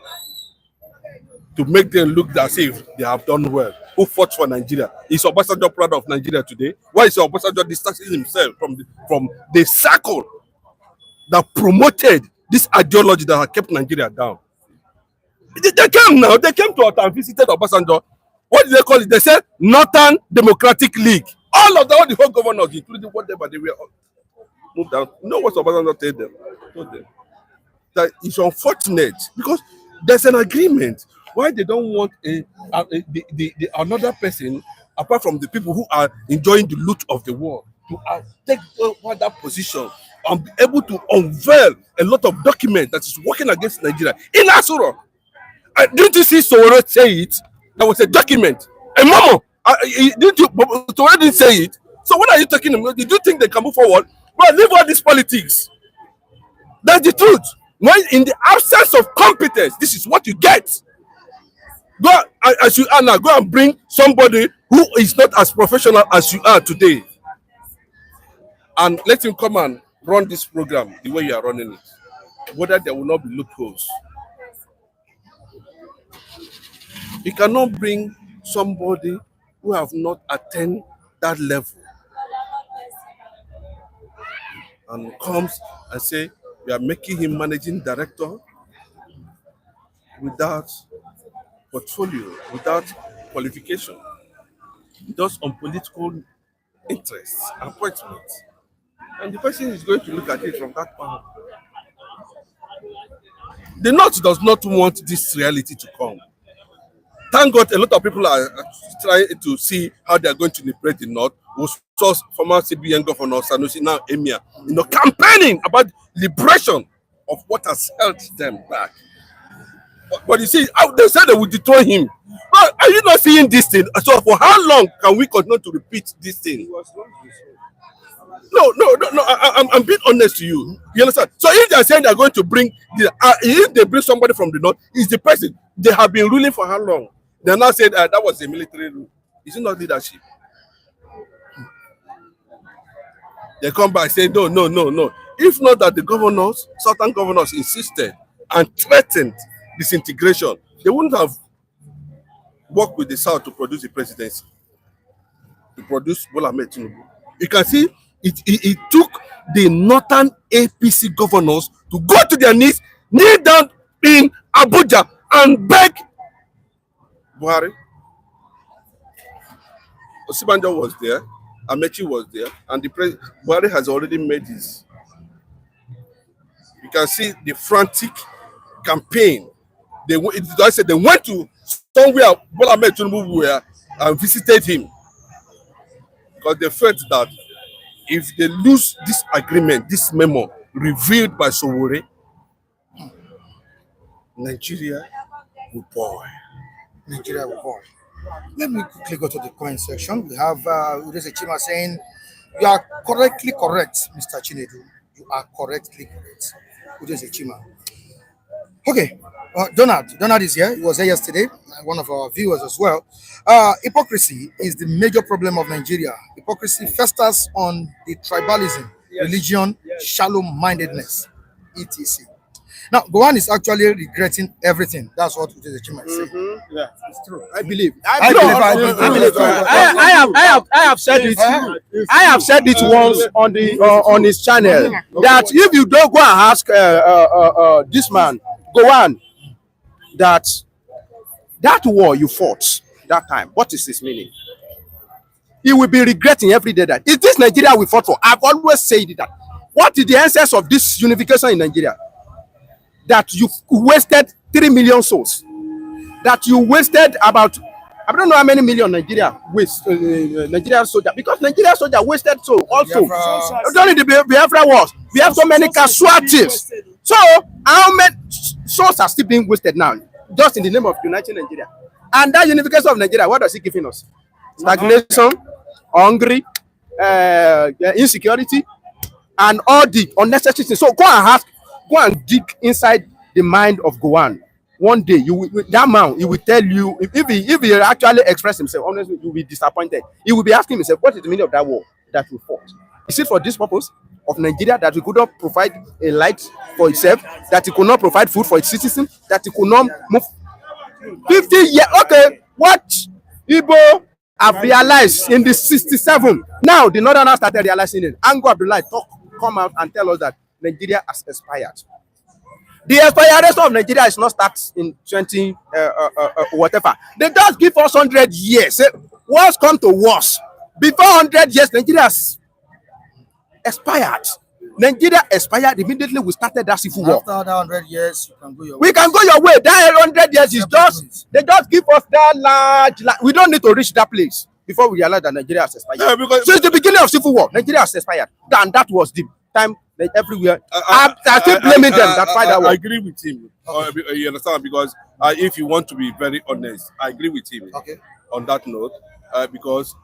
to make them look as if they have done well. Who fought for Nigeria? Is Obasanjo proud of Nigeria today? Why is Obasanjo distancing himself from the circle that promoted this ideology that had kept Nigeria down? They came now. They came to us and visited Obasanjo. What did they call it? They said Northern Democratic League. All the whole governors, including whatever they were, moved out. You know what Obasanjo told them? That it's unfortunate because there's an agreement. Why they don't want another person apart from the people who are enjoying the loot of the world to take over that position and be able to unveil a lot of documents that is working against Nigeria in Asura. Didn't you see Sowore say it? There was a document. A memo. Sowore didn't say it. So what are you talking about? Did you think they can move forward? Well, leave all these politics. That's the truth. When in the absence of competence, this is what you get. Go as you are now. Go and bring somebody who is not as professional as you are today, and let him come and run this program the way you are running it. Whether there will not be loopholes. You cannot bring somebody who have not attained that level and comes and say you are making him managing director without portfolio, without qualification, just on political interests, appointments. And the person is going to look at it from that point. The North does not want this reality to come. Thank God a lot of people are trying to see how they are going to liberate the North. We saw former CBN governor Sanusi, now Emir, campaigning about liberation of what has held them back. But you see, they said they would dethrone him. But are you not seeing this thing? So for how long can we continue to repeat this thing? No. I'm being honest to you. You understand? So if they are saying they are going to bring, if they bring somebody from the North, is the person they have been ruling for how long? They now said that was a military rule. Is it not leadership? They come back and say no. If not that the governors, certain governors insisted and threatened disintegration, they wouldn't have worked with the South to produce the presidency, to produce Bola Ahmed Tinubu. You can see it took the northern APC governors to go to their knees, kneel down in Abuja and beg Buhari. Osibanjo was there, Amechi was there, and Buhari has already made his. You can see the frantic campaign. They went to somewhere Bola Ahmed Tinubu were and visited him because they felt that if they lose this agreement, this memo revealed by Sowore, Nigeria will boil. Nigeria will fall. Let me quickly go to the comment section. We have Udese Chima saying, "You are correctly correct, Mr. Chinedu. You are correctly correct." Udese Chima. Okay, Donald is here. He was here yesterday. One of our viewers as well. Hypocrisy is the major problem of Nigeria. Hypocrisy festers on the tribalism, religion, shallow-mindedness, etc. Now, Gowan is actually regretting everything. That's what Udese Chima is saying. Yeah, it's true. I believe. I have said it. I have said it once on his channel that if you don't go and ask this man, go on, that war you fought that time, what is his meaning? He will be regretting every day that is this Nigeria we fought for. I've always said that. What is the essence of this unification in Nigeria? That you wasted 3 million souls. That you wasted about, I don't know how many million Nigeria Nigerian soldiers, because Nigerian soldiers wasted soul also. During the Biafra wars, we have so many casualties. So how many souls are still being wasted now, just in the name of uniting Nigeria? And that unification of Nigeria, what does it giving us? Stagnation, hungry, insecurity, and all the unnecessary things. So go and dig inside the mind of Gowan. One day, that man, he will tell you, if he actually express himself, honestly, you will be disappointed. He will be asking himself, what is the meaning of that war that we fought? Is it for this purpose of Nigeria, that we could not provide a light for itself, that it could not provide food for its citizens, that it could not move 50 years? Okay, what Igbo have realized in the 67, now the Northerners started realizing it. Ango Abdullah come out and tell us that Nigeria has expired. The expiration of Nigeria is not start in 20 whatever. They just give us 100 years. What's come to worse? Before 100 years, Nigeria has expired. Nigeria expired immediately we started that civil war. After that 100 years, you can go your way. We can go your way. That 100 years is just, they just give us that large. We don't need to reach that place before we realize that Nigeria has expired. Yeah, because since the beginning of civil war, Nigeria has expired. And that was the time that everywhere. I still blaming them that fight that war. I agree with him. You understand? Because if you want to be very honest, I agree with him on that note. Because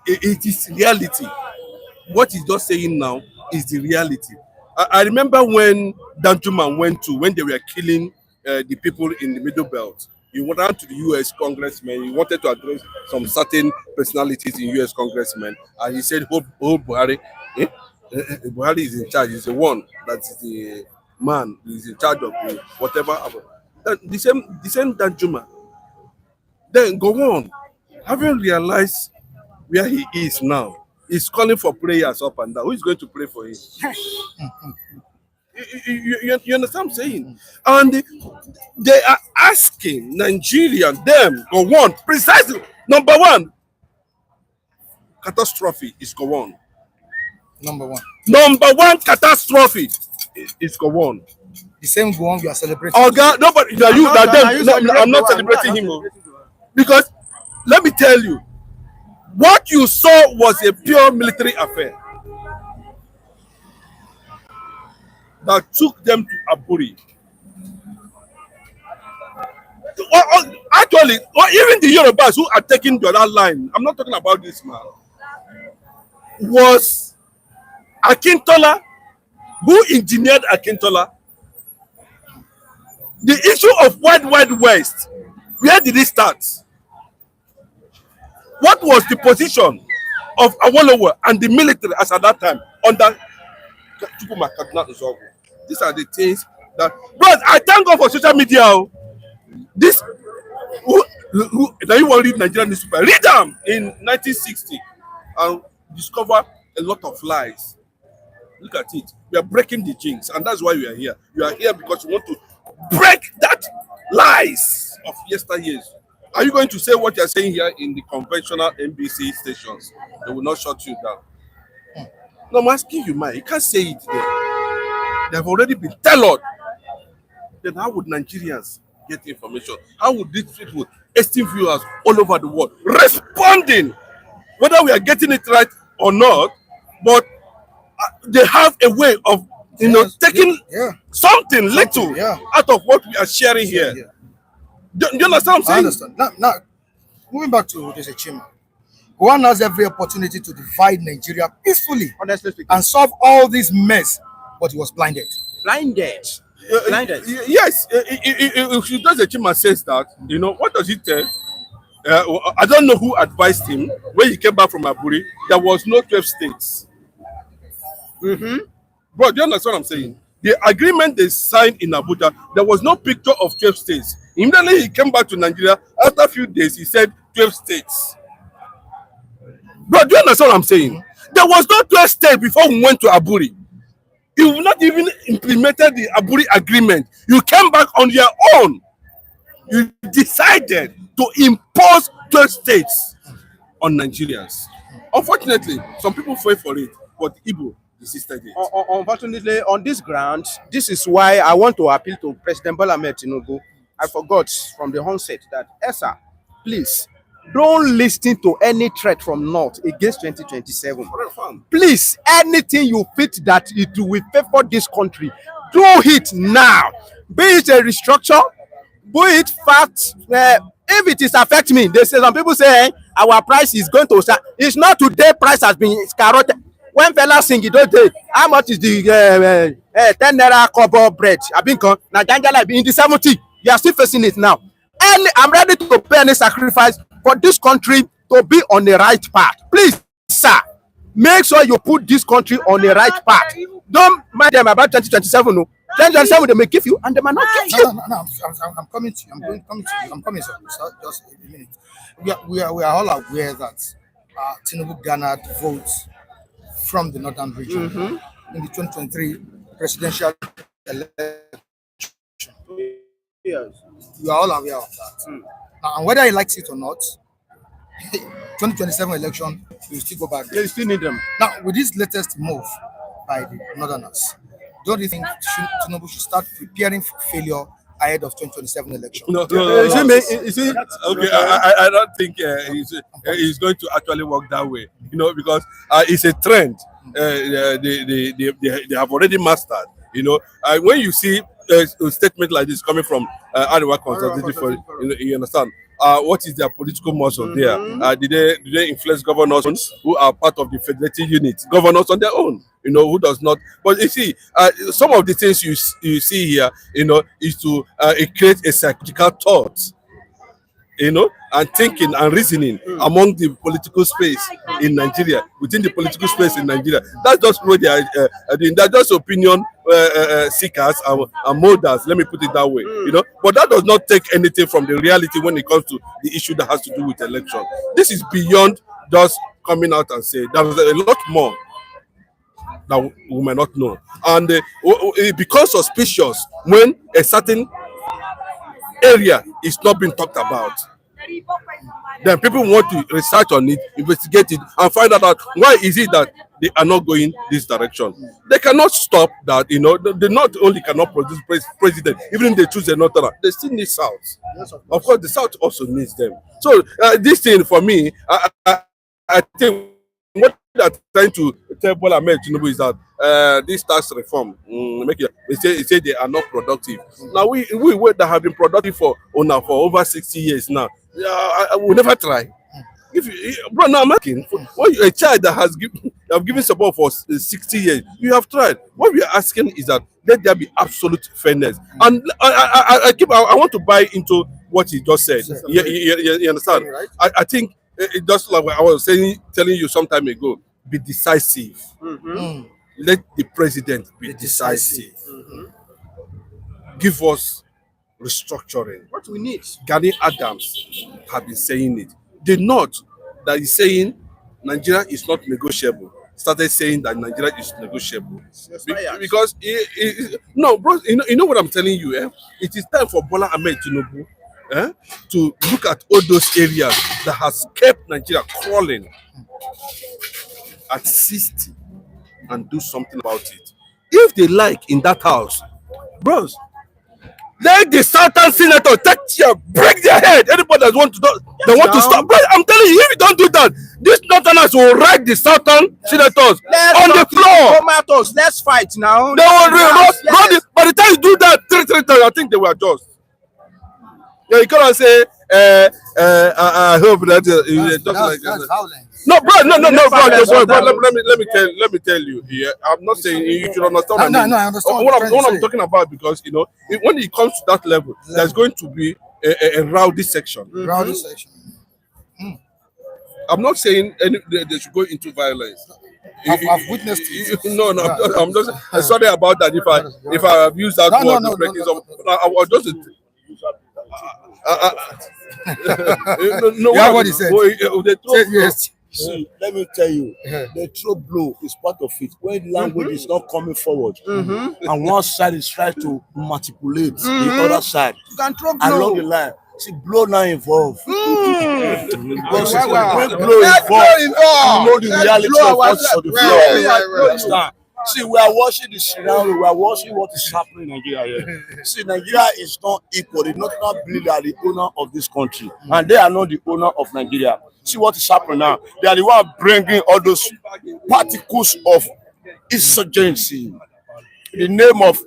it is reality. What he's just saying now is the reality. I remember when Danjuma when they were killing the people in the Middle Belt. He went down to the U.S. congressman. He wanted to address some certain personalities in U.S. congressmen, and he said, "Hold Buhari. Buhari is in charge. He's the one that is the man who is in charge of the whatever." The same Danjuma. Then go on. Haven't realized where he is now. He's calling for prayers up and down. Who is going to pray for him? You understand what I'm saying? And they are asking Nigerian, them, go on. Precisely. Number one, catastrophe is go on. Number one catastrophe is go on. The same go on you are celebrating. Oh God, nobody. I'm not celebrating him. Because let me tell you, what you saw was a pure military affair that took them to Aburi. Actually, even the Yorubas who are taking the other line, I'm not talking about this man, was Akintola, who engineered Akintola. The issue of Wild West, where did it start? What was the position of Awolowo and the military as at that time under Chukuma Kaduna Nzogu? These are the things that, but I thank God for social media. This, now you want to read Nigerian newspaper, read them in 1960 and discover a lot of lies. Look at it. We are breaking the jinx, and that's why we are here. We are here because we want to break that lies of yesteryears. Are you going to say what you're saying here in the conventional NBC stations? They will not shut you down. No, I'm asking you, man. You can't say it there. They have already been tailored. Then how would Nigerians get information? How would these people, esteemed viewers all over the world, responding, whether we are getting it right or not, but they have a way of taking something little out of what we are sharing here. Do you understand what I'm saying? I understand. Now, moving back to this Chima, one has every opportunity to divide Nigeria peacefully and solve all this mess, but he was blinded. Blinded. Yes, if the Chima says that, what does he tell? I don't know who advised him when he came back from Aburi. There was no 12 states. Bro, do you understand what I'm saying? The agreement they signed in Abuja, there was no picture of 12 states. Immediately he came back to Nigeria. After a few days, he said 12 states. Bro, do you understand what I'm saying? There was no 12 states before we went to Aburi. You not even implemented the Aburi agreement. You came back on your own. You decided to impose 12 states on Nigerians. Unfortunately, some people fell for it, but Igbo resisted it. Unfortunately, on this ground, this is why I want to appeal to President Bola Ahmed Tinubu. I forgot from the onset that, Esa, please, don't listen to any threat from North against 2027. Please, anything you fit that it will favor this country, do it now. Be it a restructure, be it fact. If it is affect me, they say some people say our price is going to start. It's not today. Price has been skyrocketed. When fella sing it, don't they? How much is the 10 naira kobo bread? I've been in the 70. You are still facing it now. And I'm ready to pay any sacrifice for this country to be on the right path. Please, sir, make sure you put this country on the right path. Don't mind them about 2027. No. 2027 they may give you, and they might not give you. No, I'm coming to you. I'm coming, sir. Just a minute. We are all aware that Tinubu garnered votes from the northern region in the 2023 presidential election. Yes. You are all aware of that. And whether he likes it or not, 2027 election, we will still go back there. You still need them. Now, with this latest move by the Northerners, don't you think Tinubu should start preparing for failure ahead of 2027 election? No. Okay, I don't think he's going to actually work that way. Because it's a trend. They have already mastered. When you see a statement like this coming from Ariwa Consultative, you understand. What is their political muscle there? Did they influence governors who are part of the federative unit? Governors on their own, who does not. But you see, some of the things you see here, is to create a psychological thought, and thinking and reasoning among the political space in Nigeria, within the political space in Nigeria. That's just what they are doing. They're just opinion seekers and molders, let me put it that way, But that does not take anything from the reality when it comes to the issue that has to do with election. This is beyond just coming out and say there's a lot more that we might not know. And it becomes suspicious when a certain area is not being talked about. Then people want to research on it, investigate it, and find out why is it that they are not going this direction. They cannot stop that. They not only cannot produce president, even if they choose a northerner, they still need South. Yes, of course, the South also needs them. So this thing for me, I think what they are trying to tell Bola Ahmed Tinubu is that this tax reform, they say they are not productive. Now we that have been productive for over 60 years now. I will never try. Bro, now I'm asking, when you're a child that have given support for 60 years, you have tried. What we are asking is that let there be absolute fairness. And I want to buy into what he just said. You understand? I think it just like I was telling you some time ago, be decisive. Let the president be decisive. Give us restructuring. What we need. Gani Adams have been saying it. The North that is saying Nigeria is not negotiable started saying that Nigeria is negotiable. Because no, bro, you know what I'm telling you. It is time for Bola Ahmed Tinubu to look at all those areas that has kept Nigeria crawling at 60 and do something about it. If they like in that house, bros, Let the Southern senators take chair, break their head. Anybody that want to do, they want to stop. But I'm telling you, if you don't do that, these Northerners will ride the Southern senators on the floor. Tomatoes, let's fight now. They will run it. By the time you do that three times, I think they will adjust. Yeah, you cannot say, I hope that just like violence. no, bro, no, bro. Let me tell you. Yeah, I'm not saying you should understand. No, I understand what I'm talking about, because when it comes to that level, there's going to be a rowdy section. Rowdy section. I'm not saying they should go into violence. I've witnessed it. No, I'm just sorry about that. If I have used that word, I was just. Yeah, what he said. Yes. See, let me tell you, the throw blow is part of it. When language is not coming forward, and one side is trying to manipulate the other side, You can throw along the blow. line. See, blow now involved. Because Wow. when blow involved, you know the reality of what's on the floor. Understand? See, we are watching the scenario, we are watching what is happening in Nigeria here. See, Nigeria is not equal. The Northern believe they are the owner of this country, and they are not the owner of Nigeria. See what is happening now. They are the one bringing all those particles of insurgency in the name of,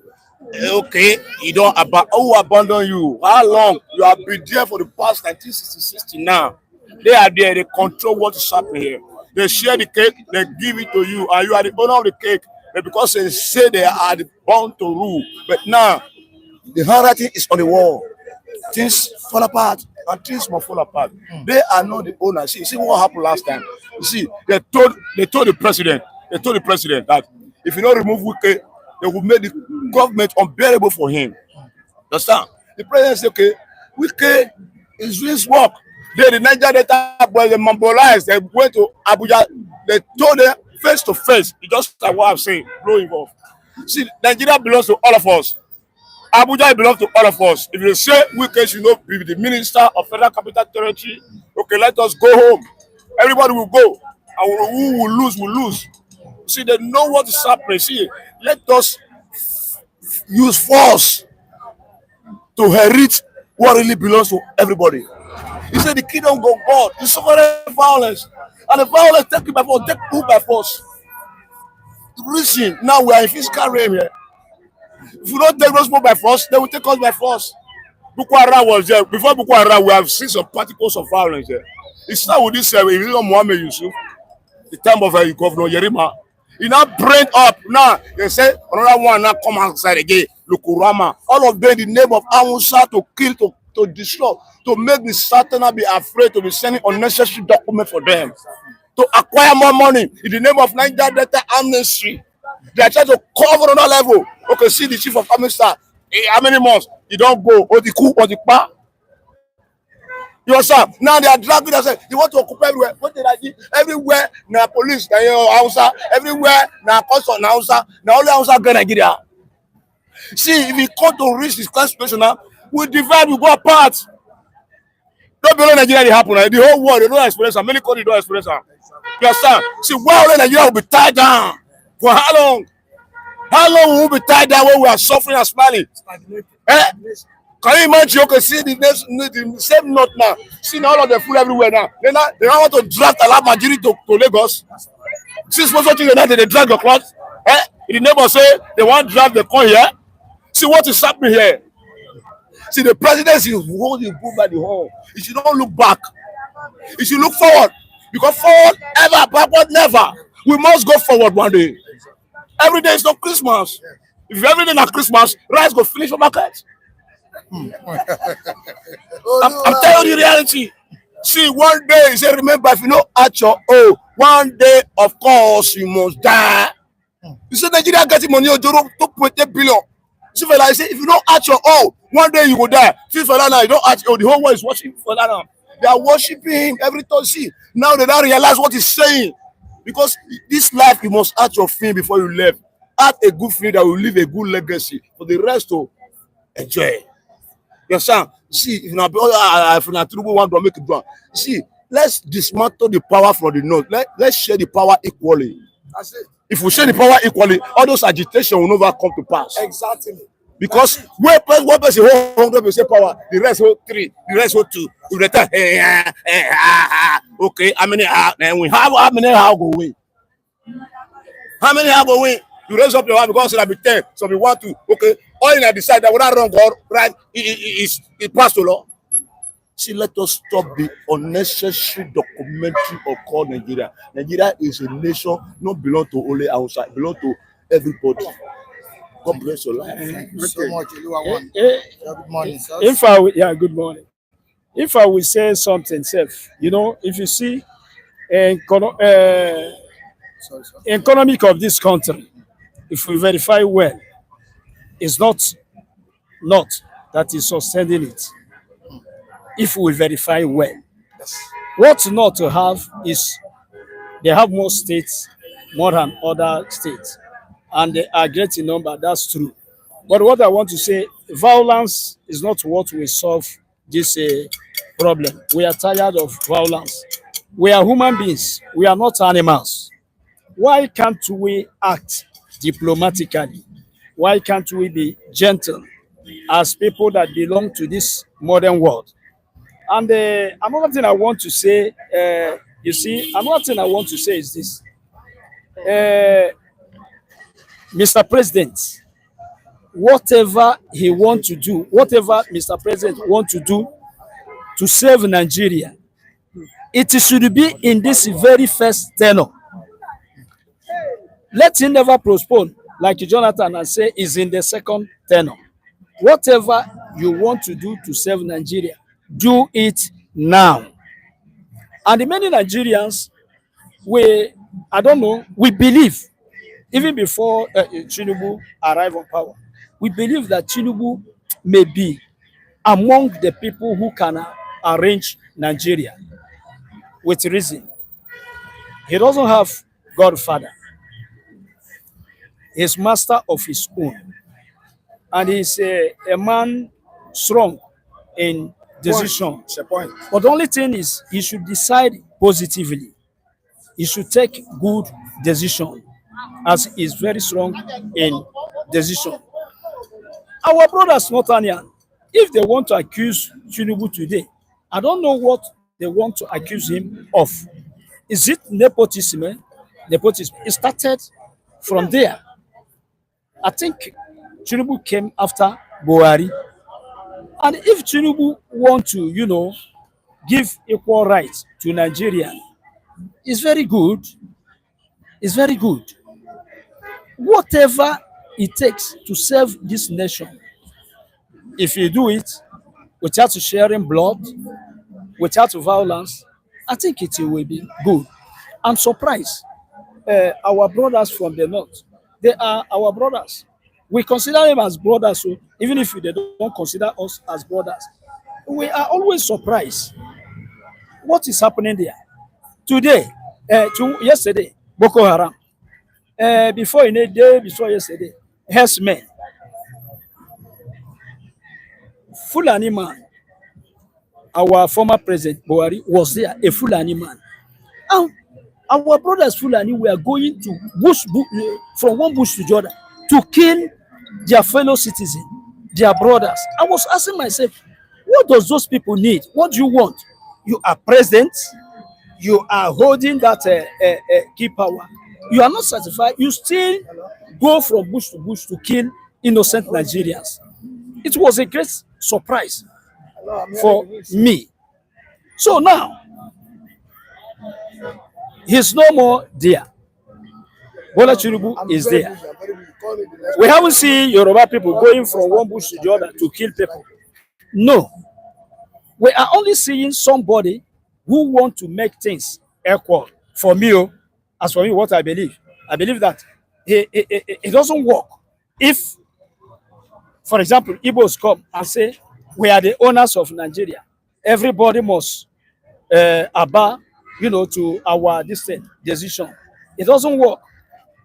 okay, you don't who abandon you? How long? You have been there for the past 1960 now. They are there, they control what is happening here. They share the cake, they give it to you, and you are the owner of the cake. But because they say they are born to rule, but now the handwriting is on the wall. Things fall apart, and things must fall apart. They are not the owners. See what happened last time. You see, they told the president that if you don't remove Wike, they will make the government unbearable for him. Understand? The president said, okay, Wike is doing his work. The Niger Delta boys, they mobilized, they went to Abuja, they told them face to face. It's just like what I'm saying, blow involved. See, Nigeria belongs to all of us. Abuja belongs to all of us. If you say Wike should not be the minister of Federal Capital Territory, okay, let us go home. Everybody will go. And who will lose, will lose. See, they know what is happening. See, let us use force to inherit what really belongs to everybody. He said the kingdom of God, the sovereign violence, and the violence taken by force, take who by force. The reason now we are in fiscal realm here. If we don't take those people by force, they will take us by force. Boko Haram was there. Before Boko Haram, we have seen some particles of violence there. It's not with this Mohammed Yusuf, the time of Governor Yerima. He now bring up. Now they say another one now come outside again. Lukurama. All of them in the name of Amusa to kill, to destroy, to make the Southerners be afraid to be sending unnecessary documents for them, to acquire more money in the name of Niger Delta amnesty. They are trying to cover another level. Okay, see the chief of army staff. How many months? You don't go. Or the coup or the pa. You understand? Now they are dragging us. They want to occupy everywhere. What did I do? Everywhere, now police, now Hausa. Everywhere, now custom, now Hausa. Now only Hausa go Nigeria. See, if we come to reach this class situation now, we divide, we go apart. Don't believe Nigeria they happen. The whole world, they don't experience. Many countries don't experience. You understand? See, why only Nigeria will be tied down? For how long? How long will we be tied down when we are suffering and smiling? Can you imagine? You can see the same note now. See now all of the food everywhere now. They don't want to drag Alabajiri to Lagos. See, sponsor thing that they drag the cloth. The neighbor say they want to drag the coin here. See what is happening here. See, the presidency is holding the book by the horn. It should not look back. It should look forward. Because forward ever, backward never. We must go forward one day. Every day is not Christmas. If every day not Christmas, rice go finish for market. I'm telling you the reality. See, one day, he said, remember, if you know at your own, one day, of course, you must die. You said Nigeria getting money, 2.8 billion. See, fella, I say, if you don't at your own, one day you will die. See, fella, now you don't at your own. The whole world is watching for that now. They are worshiping him every time. See, now they don't realize what he's saying. Because this life, you must act your film before you leave. Act a good film that will leave a good legacy for the rest to enjoy. You understand? See, if Tinubu want to make it done, see, let's dismantle the power from the north. Let's share the power equally. That's it. If we share the power equally, all those agitation will never come to pass. Exactly. Because one person hold 100% power, the rest hold 3, the rest hold 2. We return. Okay, how many then we have how many how go win? How many how go win? You raise up your hand because it'll be 10, so we want to. Okay, all in I decide that whether wrong or right, it passed to law. See, let us stop the unnecessary documentary of call Nigeria. Nigeria is a nation, not belong to only outside, belong to everybody. God bless your life. Thank you so much, Oluwawan. Good morning, sir. Good morning. If I will say something, self, if you see economic of this country, if we verify well, it's not that is sustaining it. If we verify well, what not to have is they have more states, more than other states, and they are great in number. That's true. But what I want to say, violence is not what will solve this problem. We are tired of violence. We are human beings. We are not animals. Why can't we act diplomatically? Why can't we be gentle as people that belong to this modern world? And another thing I want to say, another thing I want to say is this. Mr. President, whatever he want to do, whatever Mr. President want to do to save Nigeria, it should be in this very first tenure. Let him never postpone, like Jonathan and say is in the second tenure. Whatever you want to do to save Nigeria, do it now. And the many Nigerians, we believe, even before Tinubu arrived on power, we believe that Tinubu may be among the people who can arrange Nigeria with reason. He doesn't have Godfather. He's master of his own. And he's a man strong in decision. But the only thing is, he should decide positively. He should take good decision, as he's very strong in decision. Our brothers, Northanian, if they want to accuse Tinubu today, I don't know what they want to accuse him of. Is it nepotism? Nepotism. It started from there. I think Tinubu came after Buhari. And if Tinubu want to, give equal rights to Nigeria, it's very good. It's very good. Whatever it takes to save this nation, if you do it without sharing blood, without violence, I think it will be good. I'm surprised. Our brothers from the north, they are our brothers. We consider them as brothers, so even if they don't consider us as brothers, we are always surprised. What is happening there? Today, yesterday, Boko Haram. Before in a day, before yesterday, herdsmen, Fulani man, our former president Buhari was there, a Fulani man. And our brothers Fulani were going to from one bush to the other to kill their fellow citizens, their brothers. I was asking myself, what does those people need? What do you want? You are president, you are holding that key power. You are not satisfied. You still go from bush to bush to kill innocent Nigerians. It was a great surprise for me. So now, he's no more there. Bola Tinubu is there. We haven't seen Yoruba people going from one bush to the other to kill people. No. We are only seeing somebody who want to make things equal. For me, as for me, what I believe that it doesn't work. If, for example, Igbos come and say, we are the owners of Nigeria, everybody must abide, to our decision. It doesn't work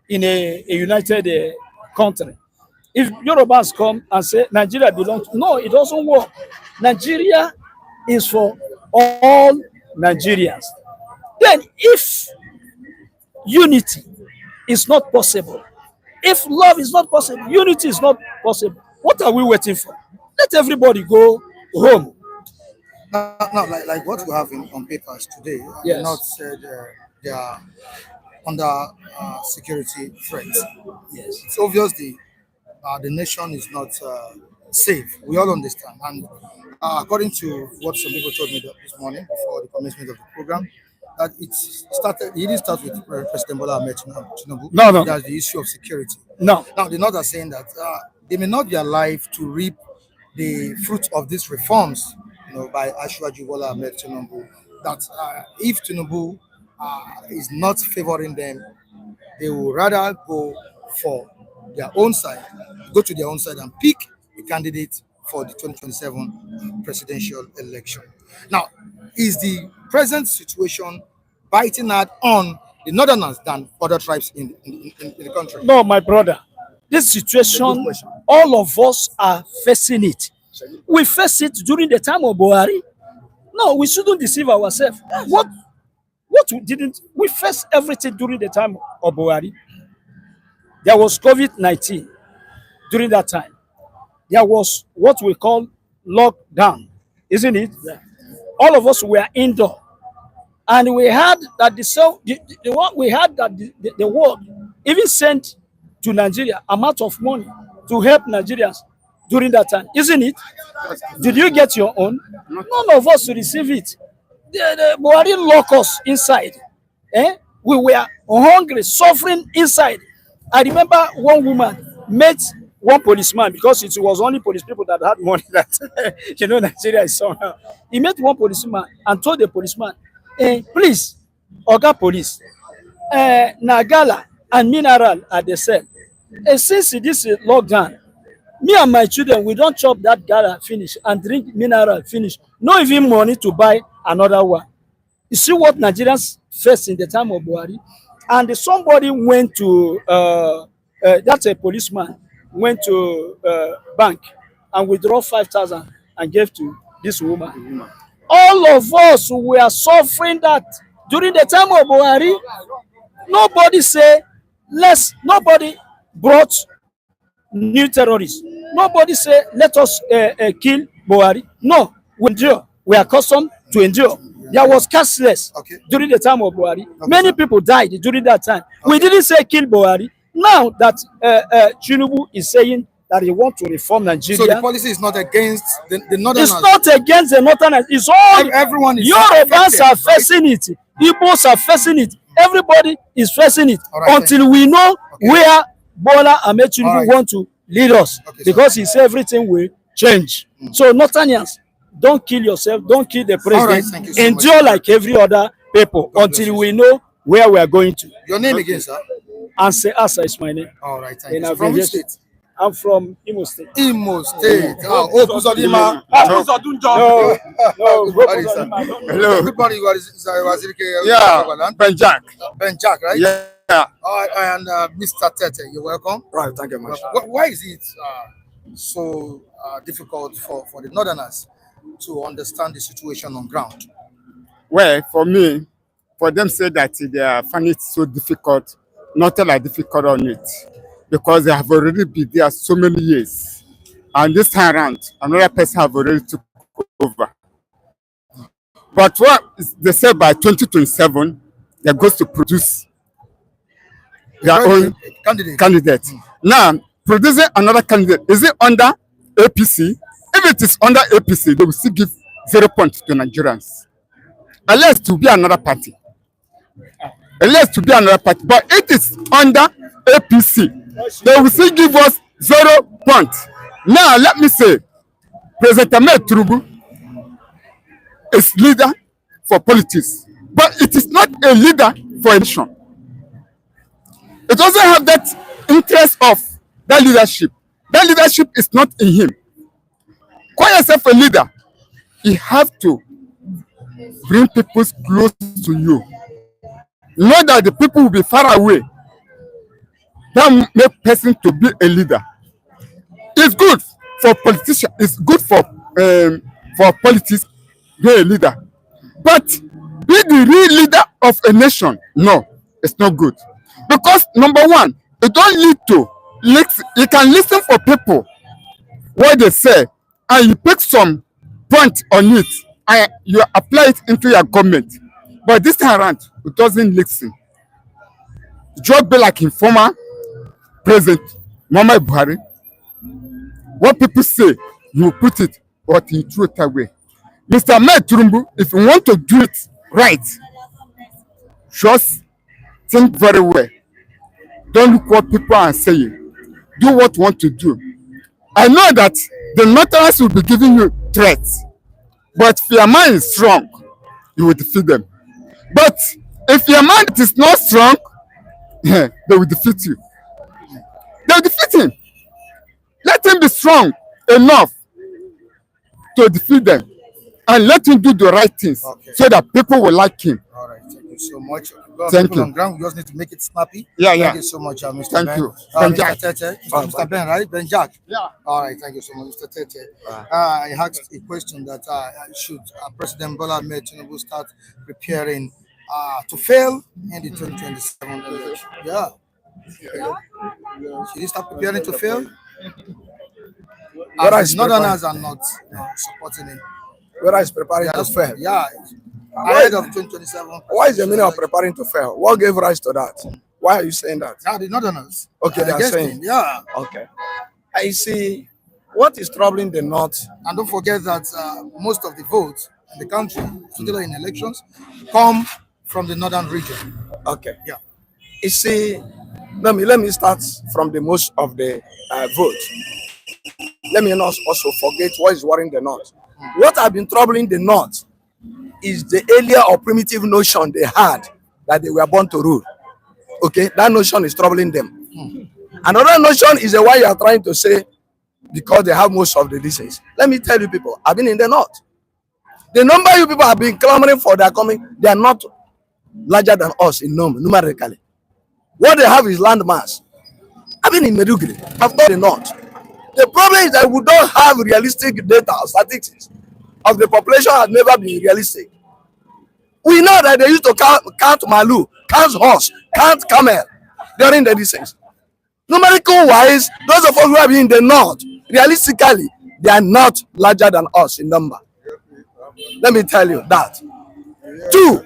in a united country. If Yorubas come and say Nigeria belongs, no, it doesn't work. Nigeria is for all Nigerians. Then, if unity is not possible, if love is not possible, unity is not possible, What are we waiting for? Let everybody go home. Now, like what we have on papers today, Yes. not said they are under security threats. Yes. It's obvious the nation is not safe. We all understand. And according to what some people told me this morning before the commencement of the program, that it didn't start with President Bola Ahmed Tinubu. No. That's the issue of security. No. Now, the North are saying that they may not be alive to reap the fruit of these reforms, by Ashwaji Bola Ahmed Tinubu. That if Tinubu is not favoring them, they will rather go to their own side and pick a candidate for the 2027 presidential election. Now, is the present situation biting hard on the Northerners than other tribes in the country? No, my brother. This situation, all of us are facing it. We faced it during the time of Buhari. No, we shouldn't deceive ourselves. What we didn't, we faced everything during the time of Buhari. There was COVID-19 during that time. There was what we call lockdown, isn't it? Yeah. All of us were indoor. And we had that the world even sent to Nigeria amount of money to help Nigerians during that time, isn't it? Did you get your own? None of us receive it. The Buhari locked us inside. We were hungry, suffering inside. I remember one woman met one policeman, because it was only police people that had money that Nigeria is somehow. He met one policeman and told the policeman, please, Oga Police, Nagala and mineral are the same. Since this is lockdown, me and my children, we don't chop that gala finish and drink mineral finish. No even money to buy another one. You see what Nigerians faced in the time of Buhari? And somebody went to, that's a policeman, went to bank and withdraw 5,000 and gave to this woman. All of us were suffering that during the time of Buhari. Nobody brought new terrorists. Nobody said, let us kill Buhari. No, we endure. We are accustomed to endure. There was cashless during the time of Buhari. Many people died during that time. We didn't say kill Buhari. Now that Tinubu is saying that he wants to reform Nigeria. So the policy is not against the Northerners? It's not against the Northerners. It's all, everyone is Yorubas are facing it. Igbos are facing it. Everybody is facing it until we know where Bola Ahmed Tinubu want to lead us, because he said everything will change. So Northerners, don't kill yourself, don't kill the president. Endure so like every other people until we know where we are going to. Your name again, sir? Asa is my name. All right, thank you. From which state? I'm from Imo State. Imo State. Kuzodima. No. Hello. Everybody was yeah, Benjak. Benjak, right? Yeah. And Mr. Tete, you're welcome. Right, thank you very much. Why is it so difficult for the Northerners to understand the situation on ground? Well, for me, for them say that they find it so difficult, nothing like difficult on it, because they have already been there so many years, and this time around, another person have already took over. But what they say by 2027, they're going to produce their own candidate. Now, producing another candidate, is it under APC? If it is under APC, they will still give 0 points to Nigerians. Unless to be another party. But it is under APC. They will still give us 0 points. Now, let me say, President Ahmed Tinubu is leader for politics, but it is not a leader for a nation. It doesn't have that interest of that leadership. That leadership is not in him. Call yourself a leader. You have to bring people close to you. Know that the people will be far away. That make person to be a leader. It's good for politicians. It's good for politics be a leader. But be the real leader of a nation. No, it's not good. Because number one, it don't lead to you can listen for people what they say and you pick some point on it and you apply it into your government. But this time around, it doesn't listen. Just be like informer President Muhammad Buhari. What people say, you put it, but you throw it away. Mr. Tinubu, if you want to do it right, just think very well. Don't look what people are saying. Do what you want to do. I know that the Northerners will be giving you threats, but if your mind is strong, you will defeat them. But if your mind is not strong, they will defeat you. They will defeat him. Let him be strong enough to defeat them, and let him do the right things so that people will like him. All right, thank you so much. Thank you. On ground, we just need to make it snappy. Yeah. Thank you so much, Mr. Thank Ben. you. Mr. Jack. Tete, Mr. Ben, right? Ben Jack. Yeah. All right, thank you so much, Mr. Tete. I asked a question that should President Bola Ahmed Tinubu start preparing to fail in the 2027 election? Yeah. Should he start preparing to fail? As Northerners are not supporting him. Whether it's preparing to fail. Yeah. Ahead of 2027. Why is the meaning of preparing to fail? What gave rise to that? Why are you saying that? Yeah, the Northerners. Okay, they are against saying. him, yeah. Okay. I see. What is troubling the North? And don't forget that most of the votes in the country, particularly in elections, come from the northern region. Okay. Yeah. You see, let me start from the most of the vote. Let me not also forget what is worrying the North. What has been troubling the North is the earlier or primitive notion they had that they were born to rule. Okay, that notion is troubling them. Another notion is the one you are trying to say because they have most of the disease. Let me tell you people, I've been in the North. The number you people have been clamoring for their coming, they are not larger than us in numerically. What they have is land mass. I've been in Meduguri, I've got the North. The problem is that we don't have realistic data or statistics of the population has never been realistic. We know that they used to count Malu, count horse, count camel during the disease. Numerical wise, those of us who have been in the North, realistically, they are not larger than us in number. Let me tell you that. Two,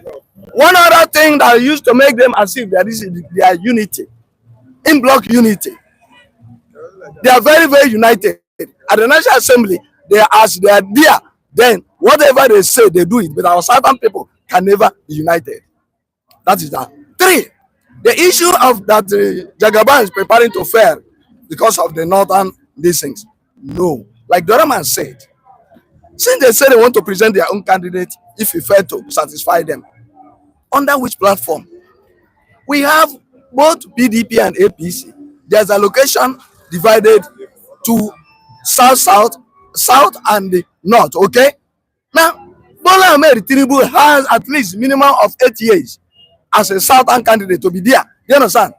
one other thing that used to make them as if they are unity, in block unity. They are very, very united. At the National Assembly, they are there. Then whatever they say, they do it. But our southern people can never be united. That is that. Three, the issue of that Jagaban is preparing to fail because of the northern these things. No. Like the other man said, since they say they want to present their own candidate, if we fail to satisfy them, under which platform? We have both PDP and APC. There's allocation divided to south and the north. Okay. Now, Bola Ahmed Tinubu has at least minimum of 8 years as a southern candidate to be there. You understand?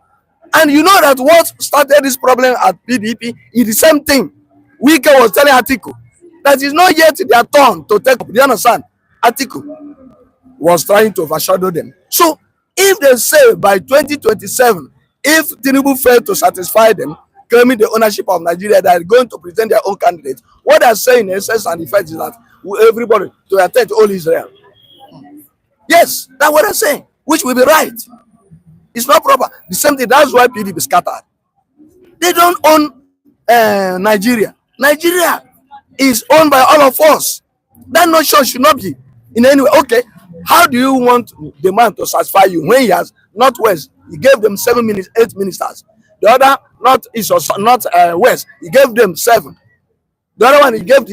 And you know that what started this problem at PDP is the same thing. Wike was telling Atiku that it's not yet their turn to take up. You understand? Atiku was trying to overshadow them. So if they say by 2027, if Tinubu failed to satisfy them, claiming the ownership of Nigeria, they are going to present their own candidate, what they are saying in essence and effect is that everybody to attend all Israel. Yes, that's what they're saying, which will be right. It's not proper. The same thing, that's why PDP scattered. They don't own Nigeria. Nigeria is owned by all of us. That notion should not be in any way. Okay, how do you want the man to satisfy you when he has Northwest? He gave them 8 ministers. The other, not east or not west, he gave them 7. The other one, he gave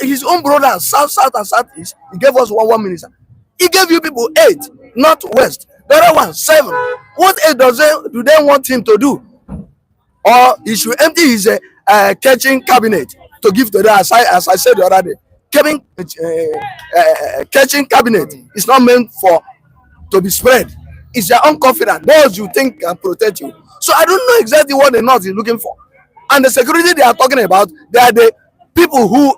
his own brothers, south and southeast, he gave us one minister. He gave you people 8, not west. The other one, 7. What do they want him to do? Or he should empty his catching cabinet to give to them, as I said the other day. Catching cabinet is not meant to be spread. It's their own confidence. Those you think can protect you. So I don't know exactly what the North is looking for. And the security they are talking about, they are the people who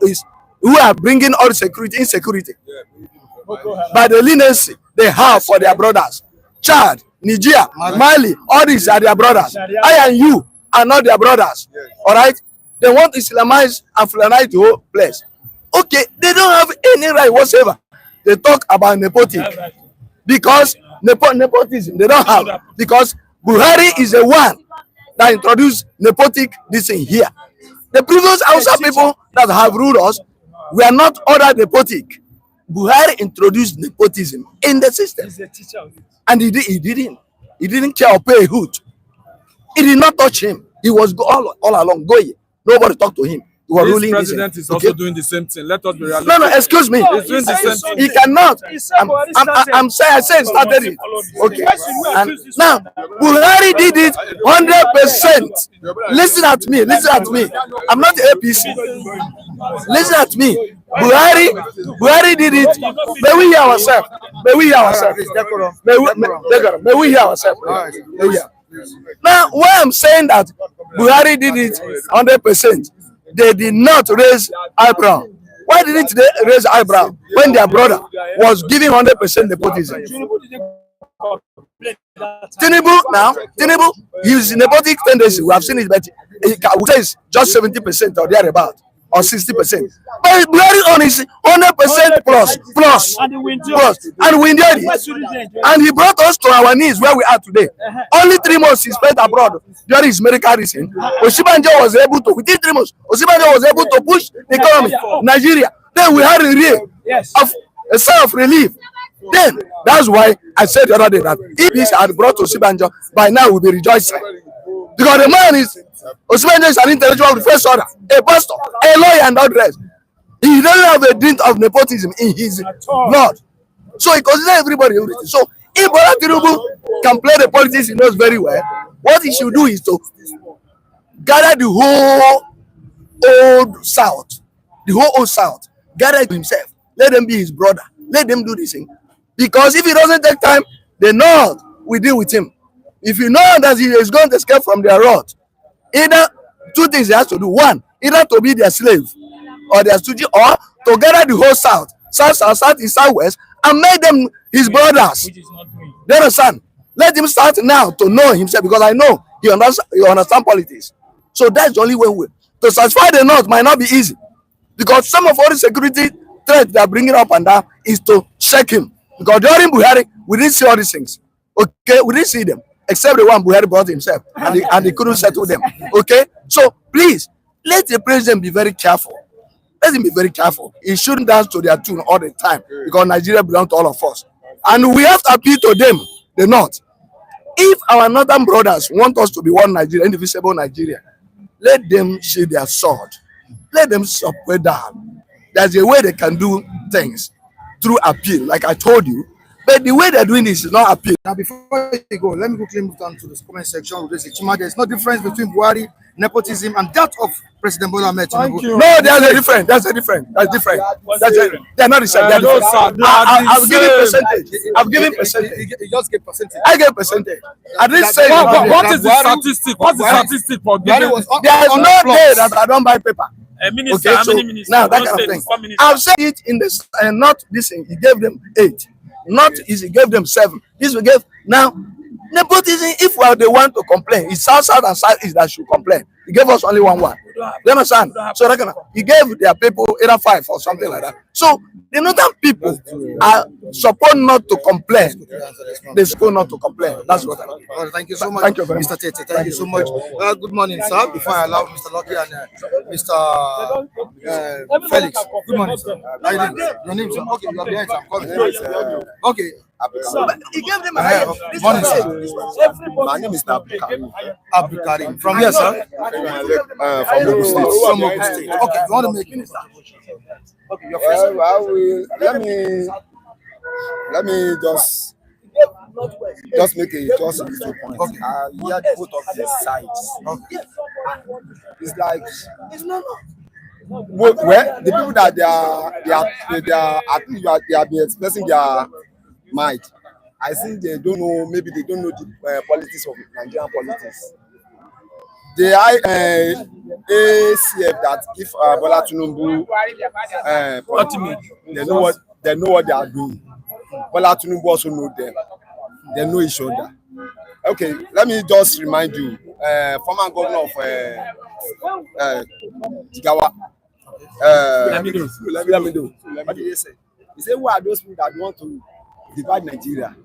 are bringing all the insecurity. By the leniency they have for their brothers. Chad, Nigeria, Mali, all these are their brothers. I and you are not their brothers. All right? They want to Islamize and Fulanize the whole place. Okay, they don't have any right whatsoever. They talk about nepotism because nepotism they don't have, because Buhari is the one that introduced nepotic this thing here. The previous Hausa people that have ruled us were not other nepotic. Buhari introduced nepotism in the system, and he didn't care or pay a hoot. It did not touch him. He was all along going. Nobody talked to him. This president is also doing the same thing. Let us be realistic. No, excuse me. He's doing the same thing. He cannot. I'm saying I started it. Okay. And now Buhari did it 100%. Listen at me. I'm not the APC. Listen at me. Buhari did it. May we hear ourselves. May we hear ourselves. Now, why I'm saying that Buhari did it 100%, they did not raise eyebrow. Why didn't they raise eyebrow when their brother was giving 100% nepotism? Tinubu, his nepotic tendency, we have seen it, but he says just 70% or thereabout, or 60%. But Buhari on his 100% plus, and we enjoyed it. And he brought us to our knees where we are today. Only 3 months he spent abroad during his medical reason. Osinbajo was able to, within 3 months, Osinbajo was able to push the economy of Nigeria. Then we had a ray of a sigh of relief. Then that's why I said the other day that if this had brought Osinbajo, by now we'll be rejoicing. Because the man is, Osinbajo is an intellectual of the first order, a pastor, a lawyer, and all the rest. He doesn't have a dint of nepotism in his blood. So he considers everybody everything. So if Bola Tinubu can play the politics he knows very well, what he should do is to gather the whole old South, gather to himself. Let them be his brother. Let them do this thing. Because if he doesn't take time, the North will deal with him. If you know that he is going to escape from their wrath, either 2 things he has to do. 1, either to be their slave or their stooge, or to gather the whole South, East, Southwest, and make them his brothers. They understand? Let him start now to know himself, because I know he understand politics. So that's the only way. To satisfy the North might not be easy, because some of all the security threats they are bringing up and down is to shake him. Because during Buhari, we didn't see all these things. Okay, we didn't see them, except the one Buhari brought himself, and he couldn't settle them. Okay, so please let the president be very careful. Let him be very careful. He shouldn't dance to their tune all the time, because Nigeria belongs to all of us, and we have to appeal to them, the North. If our northern brothers want us to be one Nigeria, indivisible Nigeria, let them sheathe their sword. Let them support down. There's a way they can do things through appeal, like I told you. But the way they're doing this is not appeal. Now, before you go, let me quickly move on to the comment section. There's no difference between Buhari, nepotism, and that of President Bola Ahmed Tinubu. No, there's a difference. They're not the same. They're different. I've given percentage. He just gave percentage. I gave percentage. I didn't say what is the statistic? What's the statistic for giving? There is no day that I don't buy paper. Minister, Okay, how so many ministers? now that kind of thing. I've said it in this, and not this thing. He gave them 8. Not easy. He gave them 7. This we gave now. Nepotism. If we are the one to complain, it's South and Southeast that should complain. He gave us only one. You understand? So he gave their people either 5 or something like that. So the northern people are supposed not to complain. They're supposed not to complain. That's what I mean. Well, thank you so much, Thank you very Mr. Tete. Thank you so much. Good morning, sir. Before I allow Mr. Lucky and Mr. Felix. Good morning, sir. How you doing? Your name, sir? Okay, you're behind, I'm coming. Okay. He gave them a Morning, sir. My name is Abdul Karim. From here, sir? from Ogun State. From Ogun State. Okay, you want to make minister? Okay, your first. I will let me just make a little point. Okay. You had both of the sides. Okay. It's like well, the people that I think they have been expressing their mind. I think they don't know. Maybe they don't know the politics of Nigerian politics. The ACF that if Bola Tinubu, they know what they are doing. Bola Tinubu also know them. They know each other. Okay, let me just remind you. former governor of Jigawa. Lamido. What did they say? He said, who are those people that want to divide Nigeria?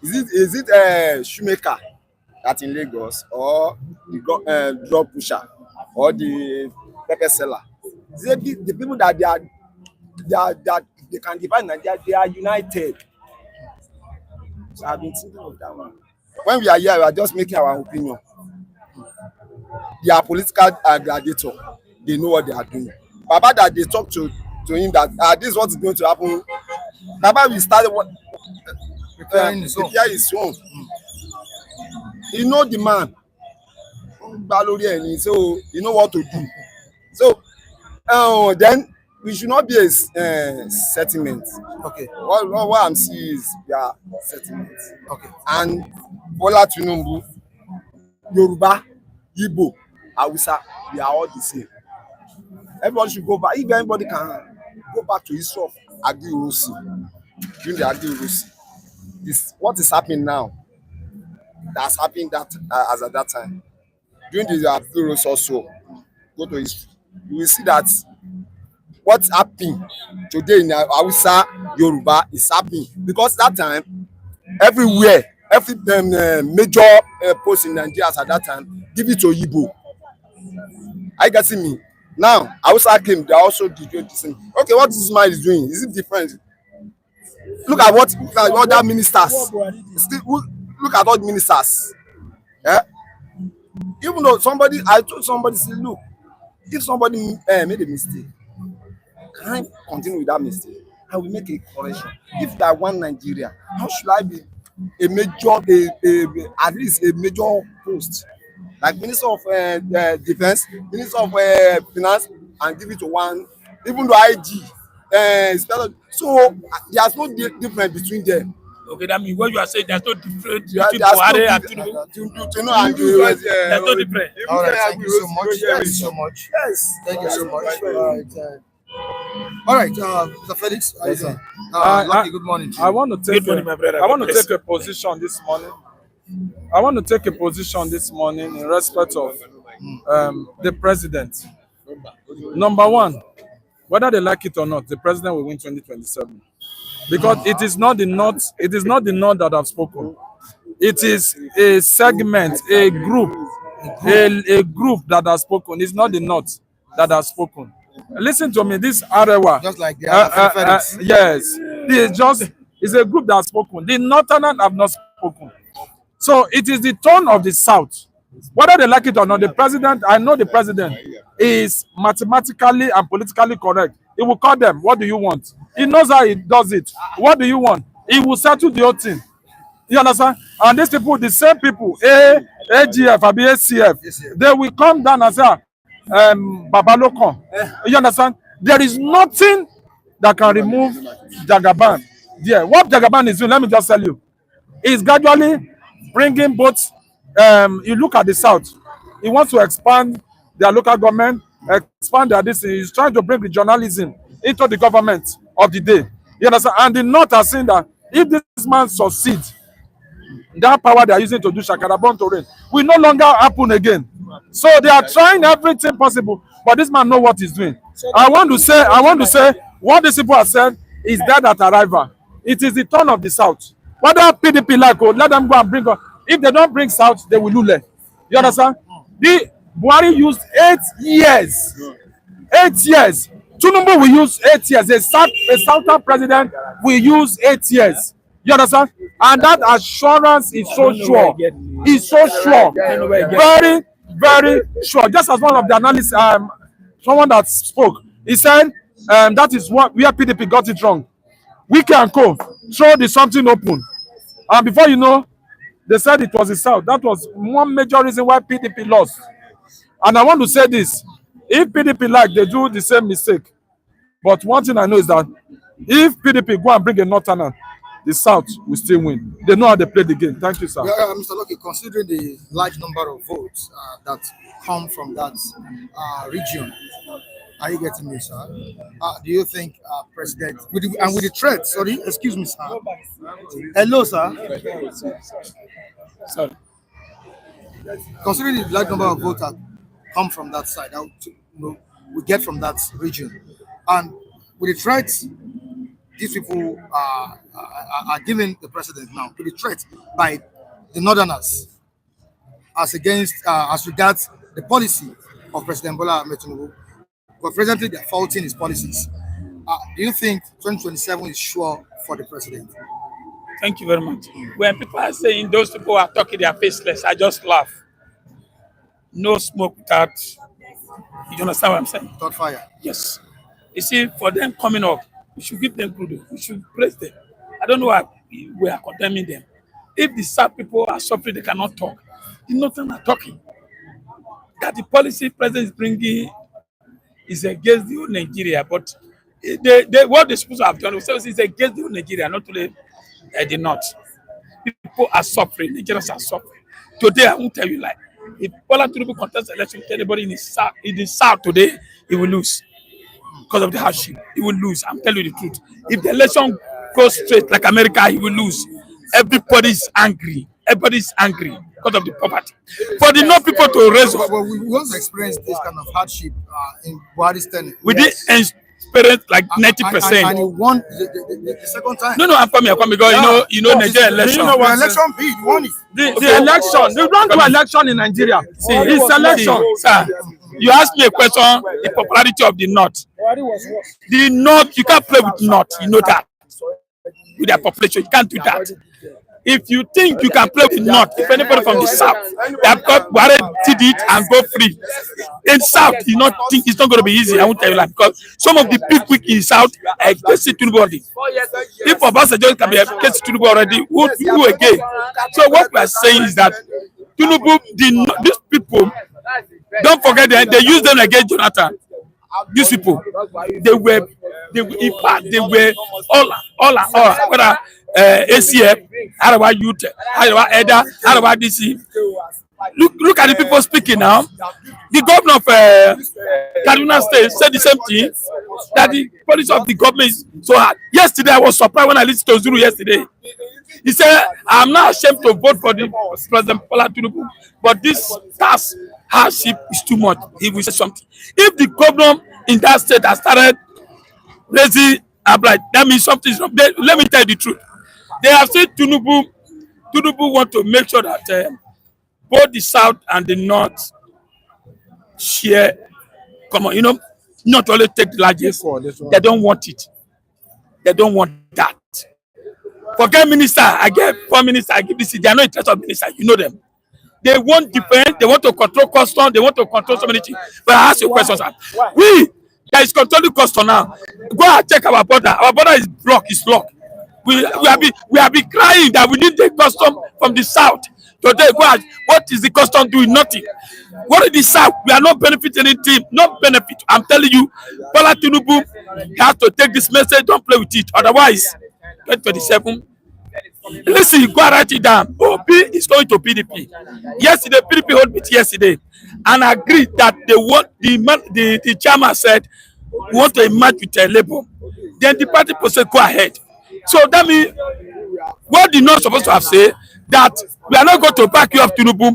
Is it shoemaker that in Lagos, or the drug pusher, or the pepper seller? Is it the people that they can divide Nigeria? They are united. So I've been thinking of that one. When we are here, we are just making our opinion. They are political gladiator. They know what they are doing. Baba that they talk to him that this is what is going to happen. Baba will start preparing his own. He know the man. So you know what to do. So then we should not be a settlement. Okay. What I'm seeing is settlement. Okay. And Bola Tinubu, Yoruba, Igbo, Hausa, we are all the same. Everybody should go back. If anybody can go back to history of Agri-Urusi, during the Agri-Urusi, this what is happening now. That's happening as at that time. During the Agri-Urusi also, go to history, you will see that what's happening today in Hausa, Yoruba is happening because that time everywhere, every major post in Nigeria at that time give it to Igbo. I get me. Now Hausa came, they also did the same. Okay, what this man is doing, is it different? Look at what other ministers. Look at all the ministers. Yeah? Even though I told somebody, say, look, if somebody made a mistake, can I continue with that mistake? I will make a correction. If there one Nigeria, how should I be a major, at least a major post, like Minister of Defense, Minister of Finance, and give it to one, even though IG, so there's no difference between them. Okay, that means what you are saying, there's no difference between Buhari and Tinubu. There's no difference. All right, thank you so much. Thank you so much. Yes. Thank you so much. All right, Mr. Felix, how are you doing? Lucky, good morning to you. I want to take a position this morning. I want to take a position this morning in respect of the president. Number one, whether they like it or not, the president will win 2027. Because it is not the North that have spoken. It is a segment, a group that has spoken. It's not the North that has spoken. Listen to me, this Arewa. Just like the other yes. It's a group that has spoken. The Northerners have not spoken. So it is the tone of the South. Whether they like it or not, the president, I know the president is mathematically and politically correct. He will call them, what do you want? He knows how he does it. What do you want? He will settle the whole thing. You understand? And these people, the same people, AGF, ACF, they will come down and say, Babalokon. You understand? There is nothing that can remove Jagaban. Yeah, what Jagaban is doing, let me just tell you, is gradually bringing both. You look at the South, he wants to expand their local government, expand their this. He's trying to bring the journalism into the government of the day. You understand? And the North are saying that if this man succeeds, that power they are using to do Shakarabon to reign will no longer happen again. So they are trying everything possible, but this man knows what he's doing. I want to say, what these people have said is dead at arrival. It is the turn of the South. Whether PDP like, let them go and bring up. If they don't bring South, they will lose. You understand? The Buhari used 8 years. 8 years. Tinubu will use 8 years. A Southern president will use 8 years. You understand? And that assurance is so sure. It's so sure. Very, very sure. Just as one of the analysts, someone that spoke, he said that is where PDP got it wrong. We can go throw the something open. And before you know, they said it was the South. That was one major reason why PDP lost. And I want to say this. If PDP like, they do the same mistake. But one thing I know is that if PDP go and bring a Northerner, the South will still win. They know how they play the game. Thank you, sir. Mr. Lucky, considering the large number of votes that come from that region, are you getting me, sir? Do you think President, with the threat, sorry, excuse me, sir. Hello, sir. Sorry. considering the large number of voters come from that side, we get from that region, and with the threats these people are giving the president now, with the threat by the northerners as regards the policy of President Bola Ahmed Tinubu, but presently they're faulting his policies. Do you think 2027 is sure for the president? Thank you very much. When people are saying those people are talking, they are faceless, I just laugh. No smoke without. You understand what I'm saying? Without fire. Yes. You see, for them coming up, we should give them kudos. We should praise them. I don't know why we are condemning them. If the South people are suffering, they cannot talk. The Northern are talking. That the policy president is bringing is against the whole Nigeria, but what they're supposed to have done is against the whole Nigeria, not only the North. People are suffering. Nigerians are suffering. Today, I won't tell you like, if Bola Tinubu contests election with anybody in the South today, he will lose because of the hardship. He will lose. I'm telling you the truth. If the election goes straight like America, he will lose. Everybody's angry. Everybody's angry because of the poverty. For the North people to raise up. But we once experienced this kind of hardship in Buhari's tenure. We did experience like 90%. And he won the second time. No, I'm coming because you know Nigerian election. You know what election be? You won it. The election, they don't do election in Nigeria. See, it's election. Sir, you asked me a question, the popularity of the North. The North, you can't play with North, you know that. With their population, you can't do that. If you think you can play with the North, if anybody from the South, they have got Buhari did it and go free. In South, you not think it's not going to be easy. I won't tell you that because some of the people in South are against Tinubu already. If Obasanjo can be against Tinubu already, who again? So what we are saying is that Tinubu, these people, don't forget that they used them against Jonathan. These people, they were in fact, they were all whether ACF, Arawa Youth, Arawa Eda, Arawa DC. Look at the people speaking now. The governor of Kaduna State said the same thing, that the policy of the government is so hard. Yesterday, I was surprised when I listened to Zulu yesterday. He said, I'm not ashamed to vote for the President Bola Tinubu, but this tax hardship is too much. He will say something. If the governor in that state has started raising Aburi, that means something is wrong. Let me tell you the truth. They have said Tinubu want to make sure that both the South and the North share common. Not only take the largest. They don't want it. They don't want that. Forget minister. I get foreign minister. I give this. They are not interested in minister. You know them. They want defense. They want to control custom. They want to control so many things. But I ask you a question, sir. There is controlling custom now. Go and check our border. Our border is blocked. It's locked. We have been crying that we need the custom from the South. Today, what is the custom doing? Nothing. What is the South? We are not benefiting anything. No benefit. I'm telling you, Bola Tinubu has to take this message. Don't play with it. Otherwise, 2027. Listen, go and write it down. OP is going to PDP. Yesterday, PDP hold it yesterday and agreed that they want the chairman said we want to emerge with a label. Then the party said go ahead. So that means what the North supposed to have said that we are not going to back you up Tinubu.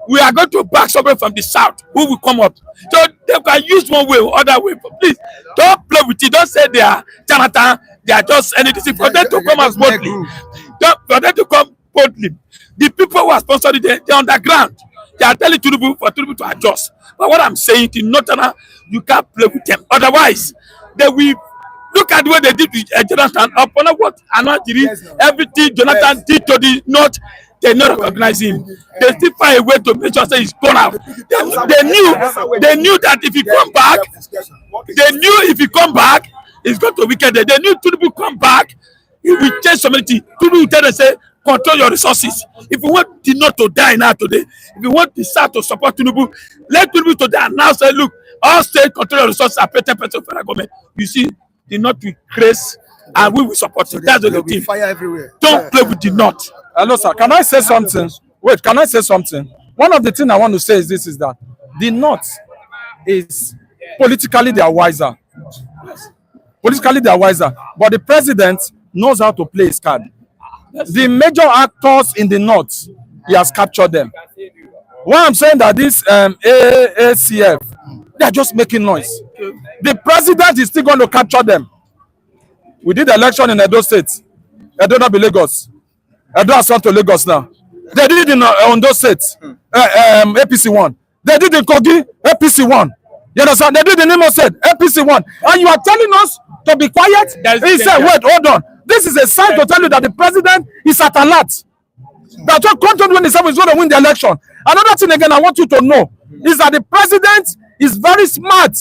We are going to back somebody from the South who will come up. So they can use one way or other way. But please don't play with it. Don't say they are Jonathan. They are just anything. For them to come as boldly. For them to come boldly. The people who are sponsoring the underground, they are telling Tinubu for Tinubu to adjust. But what I'm saying to Northerner, you can't play with them. Otherwise, they will. Look at the way they did with Jonathan. Upon what everything Jonathan did to the North, they not recognize him. They still find a way to make sure he's gone out. They knew that if he come back, it's going to weaken them. They knew Tinubu come back, he will change so many things. Tinubu will tell them, say, control your resources. If you want the North to die now today, if you want the South to support Tinubu, let Tinubu to die now. Say, look, all state control your resources and pay 10% federal government. You see, the North will grace and we will support it. That's the thing. Fire everywhere. Don't play with the North. Hello, sir. Can I say something? Wait, can I say something? One of the things I want to say is this: is that the North is politically they are wiser. Politically they are wiser, but the president knows how to play his card. The major actors in the North, he has captured them. Why I'm saying that this AACF, they are just making noise. The president is still going to capture them. We did the election in Edo State. Edo not be Lagos. Edo has come to Lagos now. They did in Ondo State, APC won. They did in Kogi, APC won. You understand? They did in Imo State, APC won. And you are telling us to be quiet? He said, wait, hold on. This is a sign to tell you that the president is at alert. That's what Content 27 is going to win the election. Another thing again I want you to know is that the president is very smart.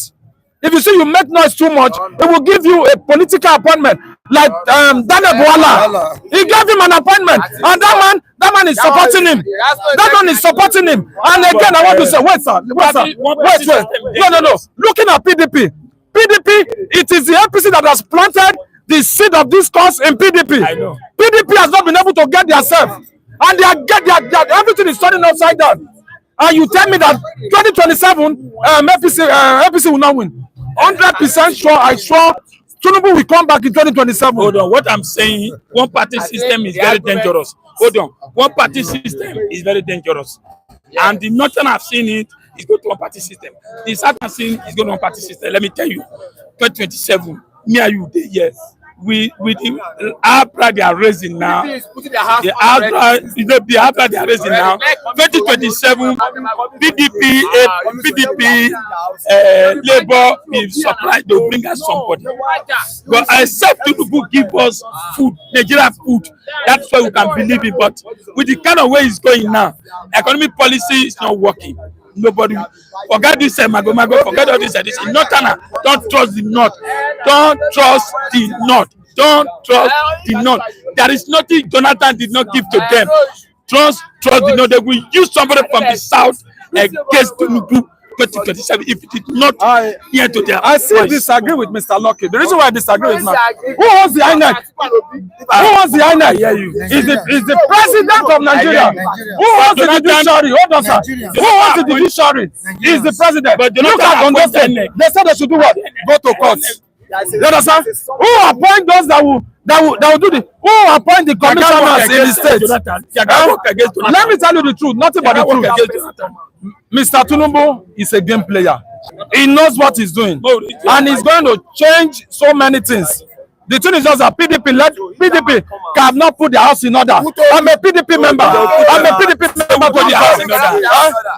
If you see you make noise too much, it will give you a political appointment. Like Daniel Bwala. He gave him an appointment. And that man is supporting him. That man is supporting him. And again, I want to say, wait, sir. No. Looking at PDP. It is the APC that has planted the seed of discourse in PDP. I know. PDP has not been able to get themselves. And everything is turning upside down. And you tell me that 2027 APC will not win. 100% sure. I sure Tinubu will come back in 2027. Hold on. What I'm saying, one party system is very dangerous. Hold on. One party system is very dangerous. And the northern have seen it is going to one party system. The southern have seen is going to one party system. Let me tell you, 2027, me and you, yes. With the Aburi they are raising now. The Aburi they are raising now. 2027, PDP, Labour will supply. They will bring us somebody. But except Tinubu give us food, Nigerian food, that's why we can believe it. But with the kind of way it's going now, economic policy is not working. Nobody forget this mago, forget all this. Northern, don't trust the North. Don't trust the North. Don't trust the North. There is nothing Jonathan did not give to them. Trust the North. They will use somebody from the South against Tinubu 2027 if it did not hear to their I still disagree with Mr. Lucky. The reason why I disagree with him, who owns the INEC? Who owns the INEC? Is the president of Nigeria. Who owns the judiciary? Hold on, sir. Who owns the judiciary? Is the president. But look at Ondo State. They said they should do what? Go to court. You understand? Who appoint those that will do the? Who appoint the commissioners in the state? Let me tell you the truth. Nothing but the truth. Mr. Tinubu is a game player. He knows what he's doing, and he's going to change so many things. The thing is just that PDP cannot put their house in order. I'm a PDP member. I'm a PDP member to the house in order.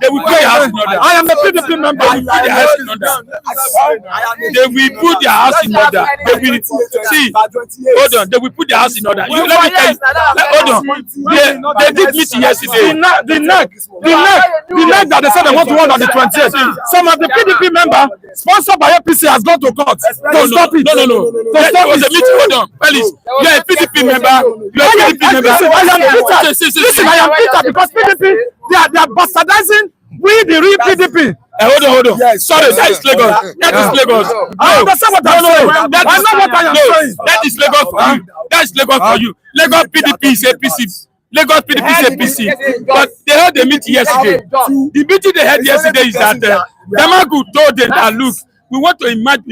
They will put their house in order. I am a PDP member. They will put their house in order. They will put their house in order. They will see. Hold on. They will put their house in order. Let me tell you. Hold on. They did meeting yesterday. The neck that they said they want to run on the 20th. Some of the PDP members sponsored by APC has gone to court to stop it. No. To stop it. Hold on, please. You are a PDP member. I am bitter. Listen, I am bitter because PDP they are bastardizing the real PDP. Hold on. Yes, sorry, that is Lagos. That is Lagos. I understand what I'm saying. I know what I am saying. That is Lagos for you. That is Lagos for you. Lagos PDP is APC. Lagos PDP is APC. But they held a meeting yesterday. The meeting they had yesterday is that Damagu told them that look, we want to emerge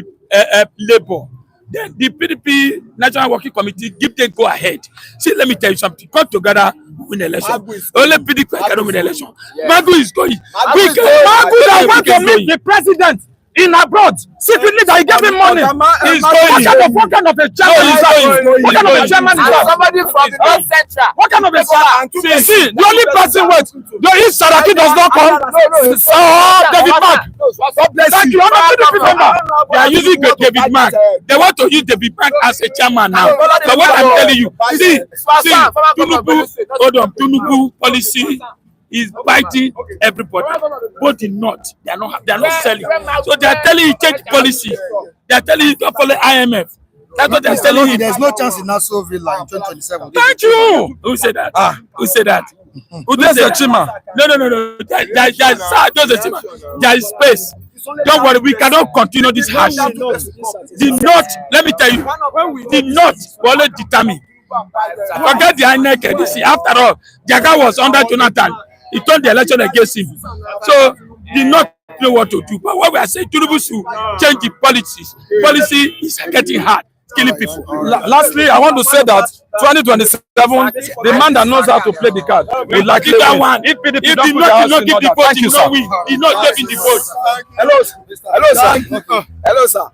Labour. Then the PDP National Working Committee give them go ahead. See, let me tell you something. Come together, win election. Only PDP cannot win election. Magu is going. Magu that want to meet the president in abroad secretly that he gave him money. He's going. What kind of a chairman is that? What kind of a chairman is that? Somebody from the North Central. What kind of a chairman? See, the only person wait. If Saraki does not come, David Mark. Thank you. I'm a PDP member. They are using David Mark. They want to use David Mark as a chairman now. But what I'm telling you, see, Tinubu, hold on, Tinubu policy is biting everybody. Both the North, they are not selling. So they are telling you change policy. They are telling you to follow IMF. That's what they are telling you. There's no chance in Nassau Villa in 2027. Thank you. Who said that? Who said that? Who does the Chima? No. There is space. Don't worry, we cannot continue this hash. The North, let me tell you, the North will always determine. Forget the INEC. After all, Jaga was under Jonathan. He turned the election against him. So the North know what to do. But what we are saying, Tinubu should change the policies. Policy is getting hard. It's killing people. Lastly, I want to say that 2027, the man that knows how to play the card will likely That win. one. If PDP the don't put not their house not in give the order. vote, Thank he you, will sir. not win. He not giving the vote. Hello, hello, sir. Hello, sir.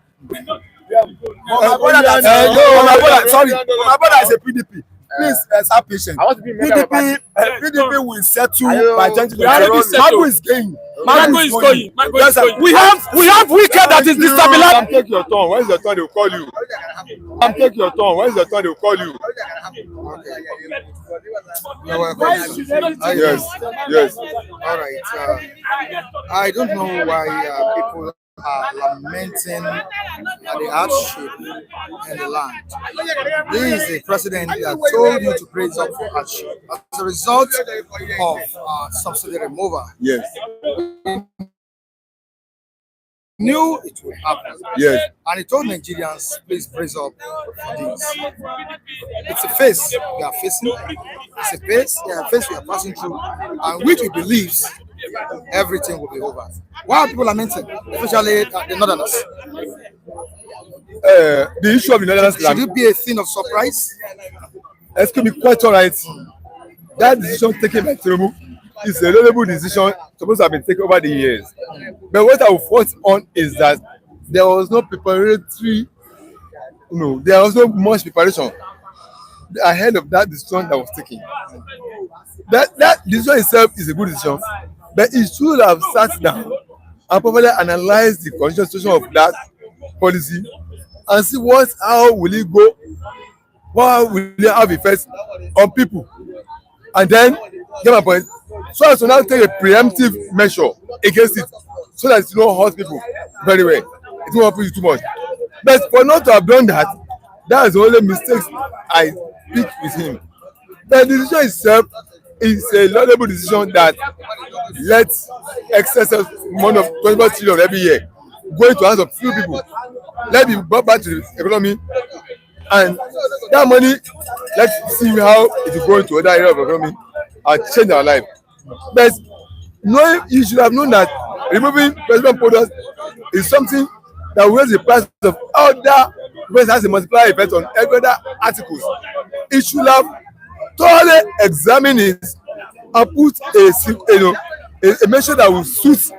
My brother, sorry. My brother is a PDP. Please, have patience. PDP will settle by 2027. Magu is going. Mago is going. Mago is going. We have wicked that is destabilized. Take your turn. When is your turn? They will call you. Take your turn. When is your turn? They will call you. You're welcome. Yes. Yes. All right. I don't know why people are lamenting the hardship in the land. This is a president that told you to praise up for hardship as a result of subsidy removal. Yes. Knew it would happen. Yes. And he told Nigerians, please praise up for this. It's a phase we are facing. It's a phase we are passing through, and which we believes everything will be over. Why are people lamenting, especially the northerners? The issue of the Netherlands Should it be a thing of surprise? It's going to be quite all right. That decision taken by Tinubu is a laudable decision supposed to have been taken over the years. But what I will focus on is that there was no preparatory, there was no much preparation ahead of that decision that was taken. That decision itself is a good decision, but it should have sat down and properly analyzed the condition situation of that policy and see how will it go, what will it have effects on people, and then get my point. So as to now take a preemptive measure against it, so that it will not hurt people very well. It won't push you too much. But for not to have done that, that is the only mistake I pick with him. The decision itself is a laudable decision that lets excessive money of 24 trillion every year go into the hands of few people. Let it be brought back to the economy, and that money, let's see how it will go into other areas of the economy and change our life. But you should have known that removing president products is something that will raise the price of other, because it has a multiplier effect on every other articles. It should have thoroughly examined it and put a measure that will suit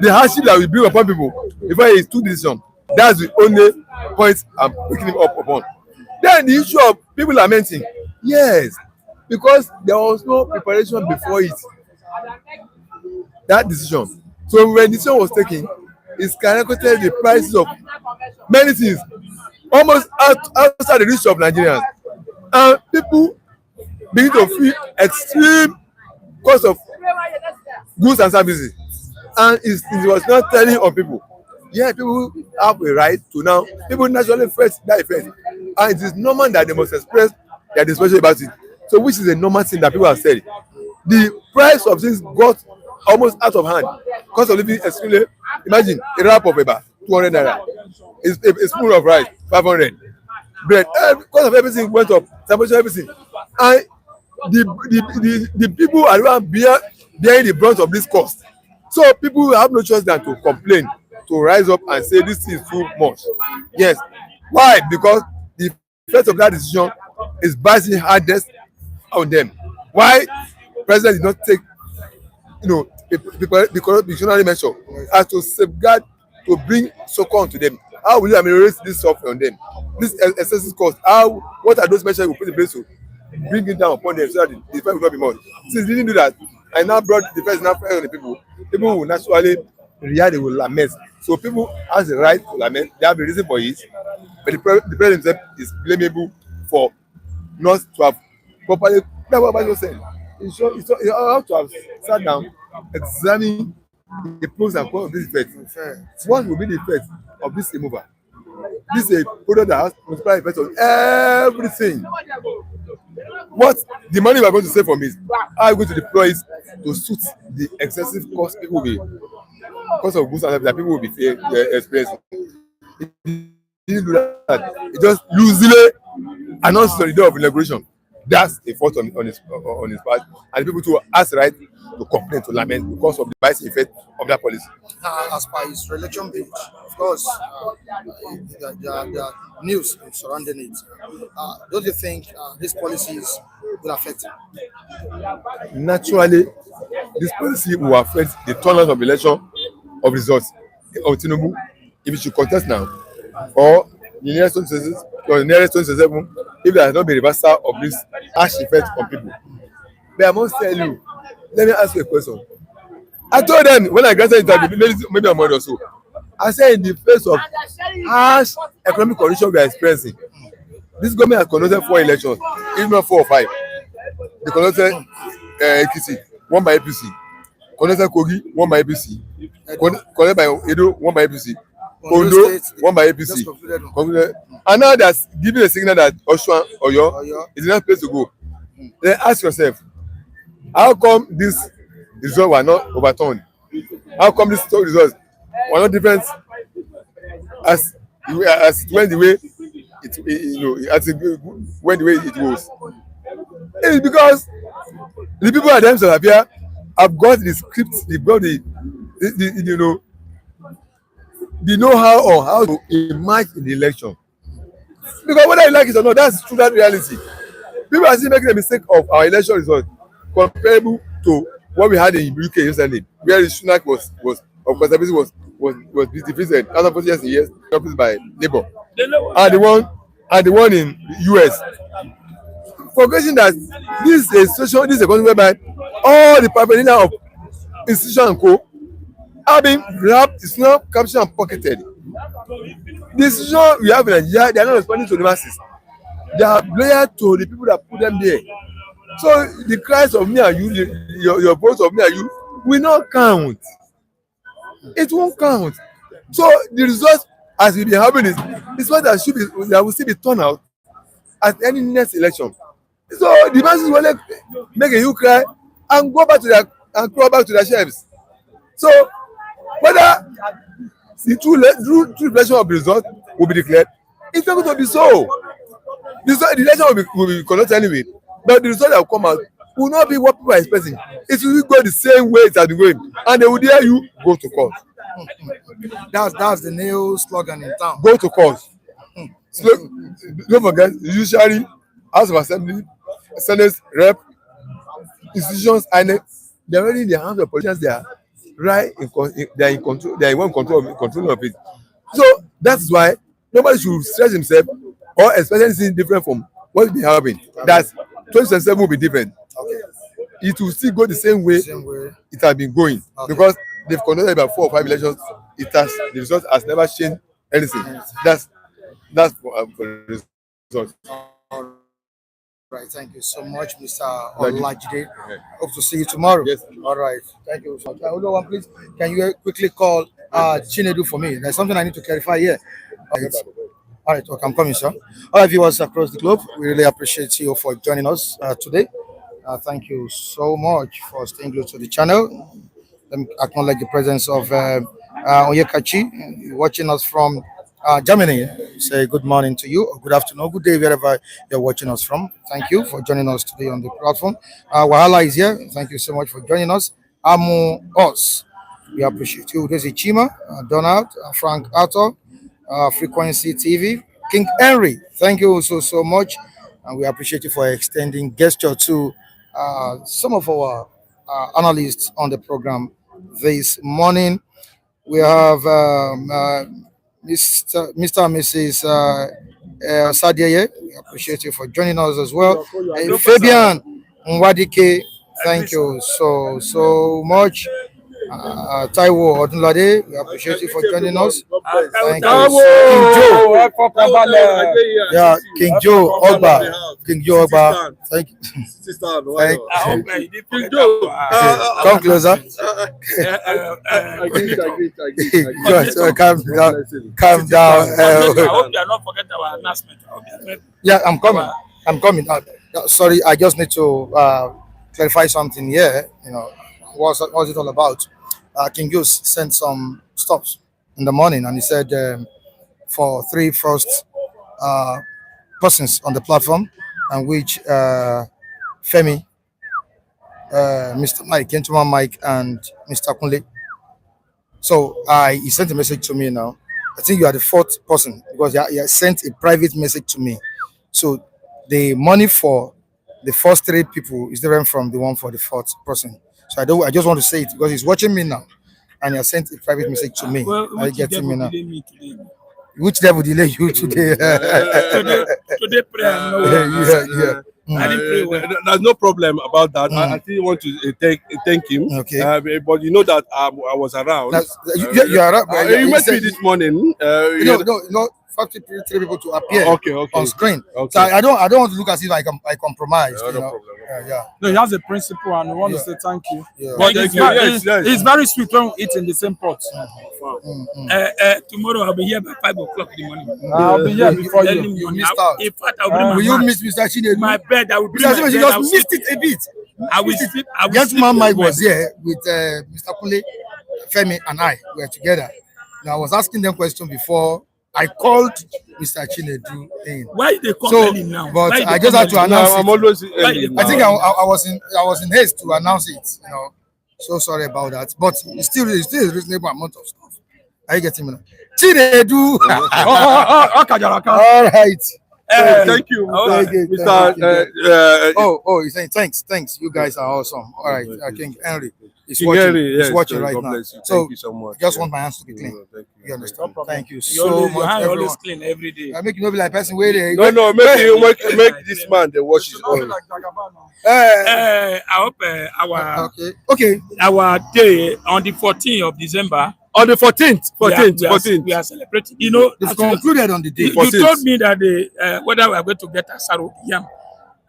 the hardship that will bring upon people before he took decision. That's the only point I'm picking him up upon. Then the issue of people lamenting, yes, because there was no preparation before it. That decision. So when the decision was taken, it skyrocketed the prices of many things, almost outside the reach of Nigerians, and people begin to feel extreme cost of goods and services, and it was not telling on people. Yeah, people have a right to now. People naturally face that effect, and it is normal that they must express their displeasure about it. So, which is a normal thing that people have said. The price of things got almost out of hand. Cost of living extremely. Imagine a wrap of about 200 naira. A spoon of rice 500. Bread. Cost of everything went up. Temperature, everything, and the people around bearing the brunt of this cost. So people have no choice than to complain, to rise up and say this is too much. Yes. Why? Because the effect of that decision is biting hardest on them. Why president did not take the precautionary measure as to safeguard, to bring succor to them? How will you ameliorate this suffering on them, this excessive cost? What are those measures we put in place to bring it down upon them so that the effect will not be much? Since they didn't do that, I now brought the first now on the people will naturally react, they will lament. So people have the right to lament, they have a reason for it, but the president himself is blamable for not to have properly. That's what I was saying. You have to have sat down, examine the pros and cons of this effect. What will be the effect of this removal? This is a product that has multiplier effect on everything. What the money we are going to save from is how are we going to deploy it to suit the excessive cost people will be, cost of goods and that people will be experiencing. It didn't do that. It just loosely announced on the day of inauguration That's a fault on his part, and the people too has the right to complain, to lament because of the bias effect of that policy. As per his re-election page, of course, the news surrounding it. Don't you think these policies will affect him? Naturally, this policy will affect the turnout of election of results of Tinubu if he should contest now, or the nearest 2026 or the nearest 2027 if there has not been reversal of this harsh effect on people. But I must tell you, let me ask you a question. I told them when I granted interview, maybe a month or so, I said in the face of harsh economic conditions we are experiencing, this government has conducted 4 elections, if not 4 or 5. They conducted Ekiti, won by APC. Conducted Kogi, won by APC. Conducted by Edo, won by APC. Ondo, won by APC. And now that's giving a signal that Oshun Oyo is the next place to go. Then ask yourself, how come these results were not overturned? How come these results were not different as it went the way it went the way it was? It is because the people at times of Abia have got the script, they've got the know-how on how to emerge in the election. Because whether you like it or not, that's true, that reality. People are still making the mistake of our election results comparable to what we had in UK recently, where the Sunak was conservative was defeated after 40 years by Labour, and the one in US. Forgetting that this is a situation, this is a country whereby all the paraphernalia of institution and co are being grabbed, it's not captured and pocketed. The institution we have in Nigeria, they are not responding to the masses. They are loyal to the people that put them there. So the cries of me and you, your votes of me and you will not count. It won't count. So the result as we be having is what that should be, that will still be turned out at any next election. So the masses will make a huge cry and go back to their and crawl back to their shelves. So whether the true election of the result will be declared, it's not going to be so. The election will be conducted anyway, but the result that will come out will not be what people are expecting. It will go the same way it has been going, and they will dare you go to court. That's the new slogan in town. Go to court. Don't forget, usually House of Assembly, Senate, Rep, institutions, and they're already in the hands of politicians. They are right they are in control. They are in control of it. So that's why nobody should stress himself or expect anything different from what we have been. That 2027 will be different. Okay. It will still go the same way it has been going, because they've conducted about 4 or 5 elections. The result has never changed anything. That's for the result. Right, thank you so much, Mr. Olajide. Hope to see you tomorrow. Yes. All right, thank you so much. Hold on, please. Can you quickly call Chinedu for me? There's something I need to clarify here. All right, okay, I'm coming, sir. All right, viewers across the globe, we really appreciate you for joining us today. Thank you so much for staying glued to the channel. Let me acknowledge the presence of Oyekachi watching us from Germany. Say good morning to you, or good afternoon, good day, wherever you're watching us from. Thank you for joining us today on the platform. Wahala is here. Thank you so much for joining us. Amu Us, we appreciate you. There's Chima, Donald, Frank Arthur, Frequency TV, King Henry. Thank you so much, and we appreciate you for extending gesture to some of our analysts on the program this morning. We have Mr. and Mrs. Sadieye. We appreciate you for joining us as well. Fabian Nwadike, thank you so much. Taiwo Odunlade, we appreciate you for joining us. Thank you. King Joe Ogba. King Joe Ogba. Thank you. King Joe. Come closer. Calm down. I hope you are not forgetting our announcement. Yeah, I'm coming. Sorry, I just need to clarify something here. What's it all about? King Goose sent some stops in the morning, and he said for 3 first persons on the platform, and which Femi, Mr. Mike, gentleman Mike, and Mr. Kunle. So he sent a message to me now. I think you are the fourth person because he sent a private message to me. So the money for the first three people is different from the one for the fourth person. So I just want to say it because he's watching me now, and he has sent a private message to me. Well, Are you getting me now? today? Which devil delay you today? Today prayer. I didn't pray well. There's no problem about that. I still want to thank him. Okay. But you know that I was around. You are up. You met me this morning. No. 53 people to appear on screen. Okay. So I don't want to look as if I compromise. No problem. No, he has a principle, and we want to say thank you. Yeah. But Thank you. Yes. it's very sweet when we eat in the same pot. Tomorrow I'll be here by 5 o'clock in the morning. I'll be here before you. You missed out. In fact, I'll bring Will you my miss Mr. Chinedu? my bed. I will bring Mr. my Chinedu, you bed. I just will missed sleep. it a bit. I will sleep. I will Gentleman sleep Mike well. was here with Mr. Kule, Femi, and I. We were together. Now I was asking them questions before I called Mr. Chinedu in. Why they come So, early now? but Why they I just come had to early? announce I'm it. always I think I was in haste to announce it. So sorry about that. But it's still a reasonable amount of stuff. Are you getting me now? Chinedu. All right. thank you, Thank you. Mr. He's saying thanks. You guys are awesome. All right, King Henry is King watching. Henry, He's yes, watching right God now. bless you. So Thank you so much. I just want my hands to be clean. Thank You understand? Thank you You so always, much, your hand everyone. always clean every day. I make you know be like person where they. No, make this man the wash his own. I hope Okay. our day on the 14th of December. On the 14th, We are celebrating. You know, They've concluded on the day. you told me that whether we are going to get Asaro Yam,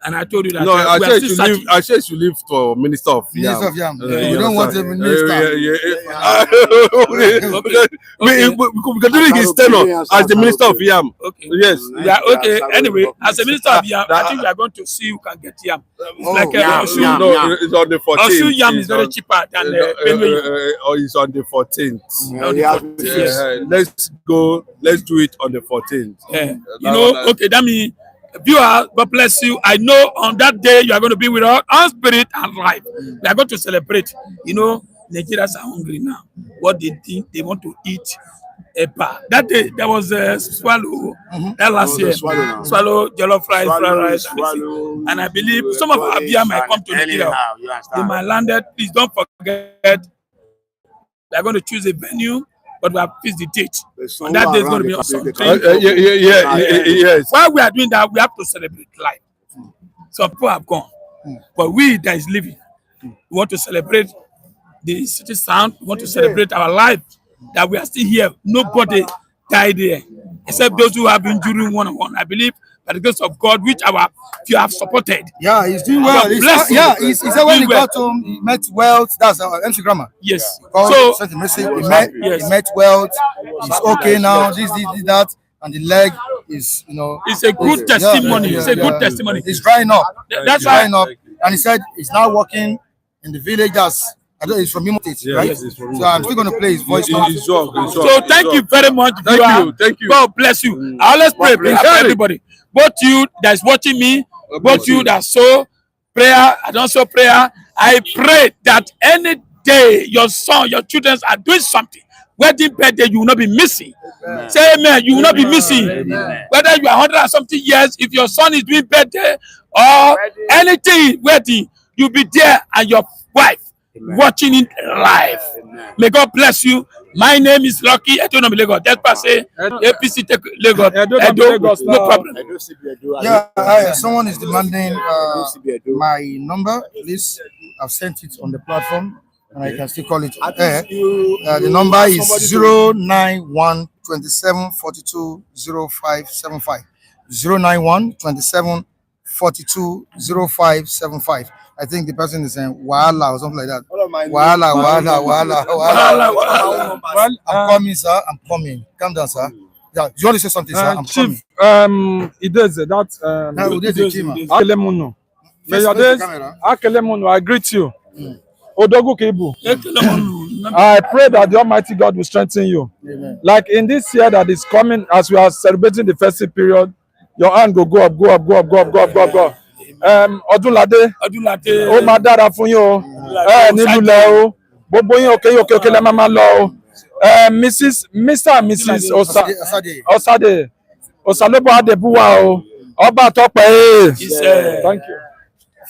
and I told you that No, I we are said still you searching. leave. I said you leave for Minister of Yam. Minister of Yam. You We don't want a understand? minister. We can do it his tenure as the Minister of Yam. Okay. Yes. Yeah, okay. Anyway, as a minister of Yam, I think we are going to see who can get Yam. It's like Osu. No, it's on the 14th. Osu Yam is very cheaper than Benue. It's on the 14th. Yes. Let's go. Let's do it on the 14th. Okay, that means viewer, God bless you. I know on that day you are going to be with us on spirit and life. We are going to celebrate. Nigerians are hungry now. What they think they want to eat. That day there was a swallow. That last year, swallow jollof fried rice, and I believe some of our beer might come to Nigeria. They might landed. Please don't forget. We are going to choose a venue, but we have fixed the date. On that day is going to be on Sunday. Yes. While we are doing that, we have to celebrate life. Some people have gone, but we that is living, we want to celebrate the city sound. We want to celebrate our life, that we are still here. Nobody died there, except those who have been during one-on-one. I believe by the grace of God, which you have supported. Yeah, he's doing well. He said when he got home, he met wealth. That's MC Grammar. Yes. So sent a message. He met wealth. He's okay now. This, that, and the leg is, It's a good testimony. It's a good testimony. It's drying up. That's drying up. And he said he's now working in the village. I don't know, he's from Imo State, right? Yes, so I'm still going to play his voice. So thank you very much. Thank you. God bless you. I always pray for everybody. Both you that is watching me, both you that sow prayer, I don't sow prayer. I pray that any day your son, your children are doing something, wedding birthday, you will not be missing. Amen. Say amen. You will not be missing. Amen. Whether you are 100 and something years, if your son is doing birthday or anything wedding, you'll be there and your wife. Amen. Watching it live. Amen. May God bless you. My name is Lucky. Edo Lagos. That's why I say APC take Lagos. Edo, no problem. Yeah, someone is demanding my number. Please, I've sent it on the platform, and I can still call it. The number is 091 27 42 0575. 091 27 42 0575. I think the person is saying Wala or something like that. Wala. I'm coming, sir. I'm coming. Calm down, sir. Yeah, you want to say something, sir? I'm Chief, coming. it does that. Akelemono, I greet you. Odogu Kebu. I pray that the Almighty God will strengthen you. Amen. Like in this year that is coming, as we are celebrating the festive period, Your hand go up, go up, go up, go up, go up, go up, go up. Odunlade, ó máa dára fún yín o. Nílùú lẹ o. Gbogbo yín òkè lẹ máa lọ o. Mr. and Mrs. Osade. Osalobo Adebuwa o. Ọba Tope. Thank you.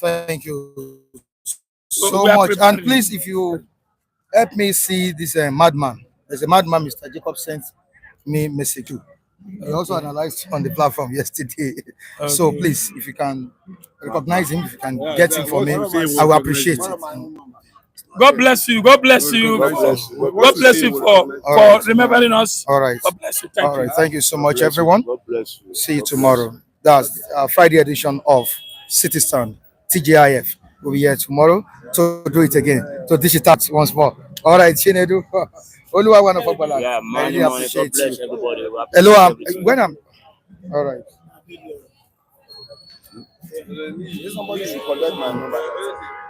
Thank you so much. And please, if you help me see this madman. There's a madman, Mr. Jacob sent me message too. He also analyzed on the platform yesterday. Okay. So please, if you can recognize him, if you can get him for me, I will appreciate it. God bless you. God bless you. God bless you for remembering us. All right. God bless you. Thank you. Thank you so much, everyone. God bless you. See you tomorrow. That's Friday edition of Citizen TGIF. We'll be here tomorrow to do it again. To dish it out once more. All right, Chinedu. Yeah, man, really appreciate God bless you. everybody. Hello, when I'm all right. Somebody should collect my number.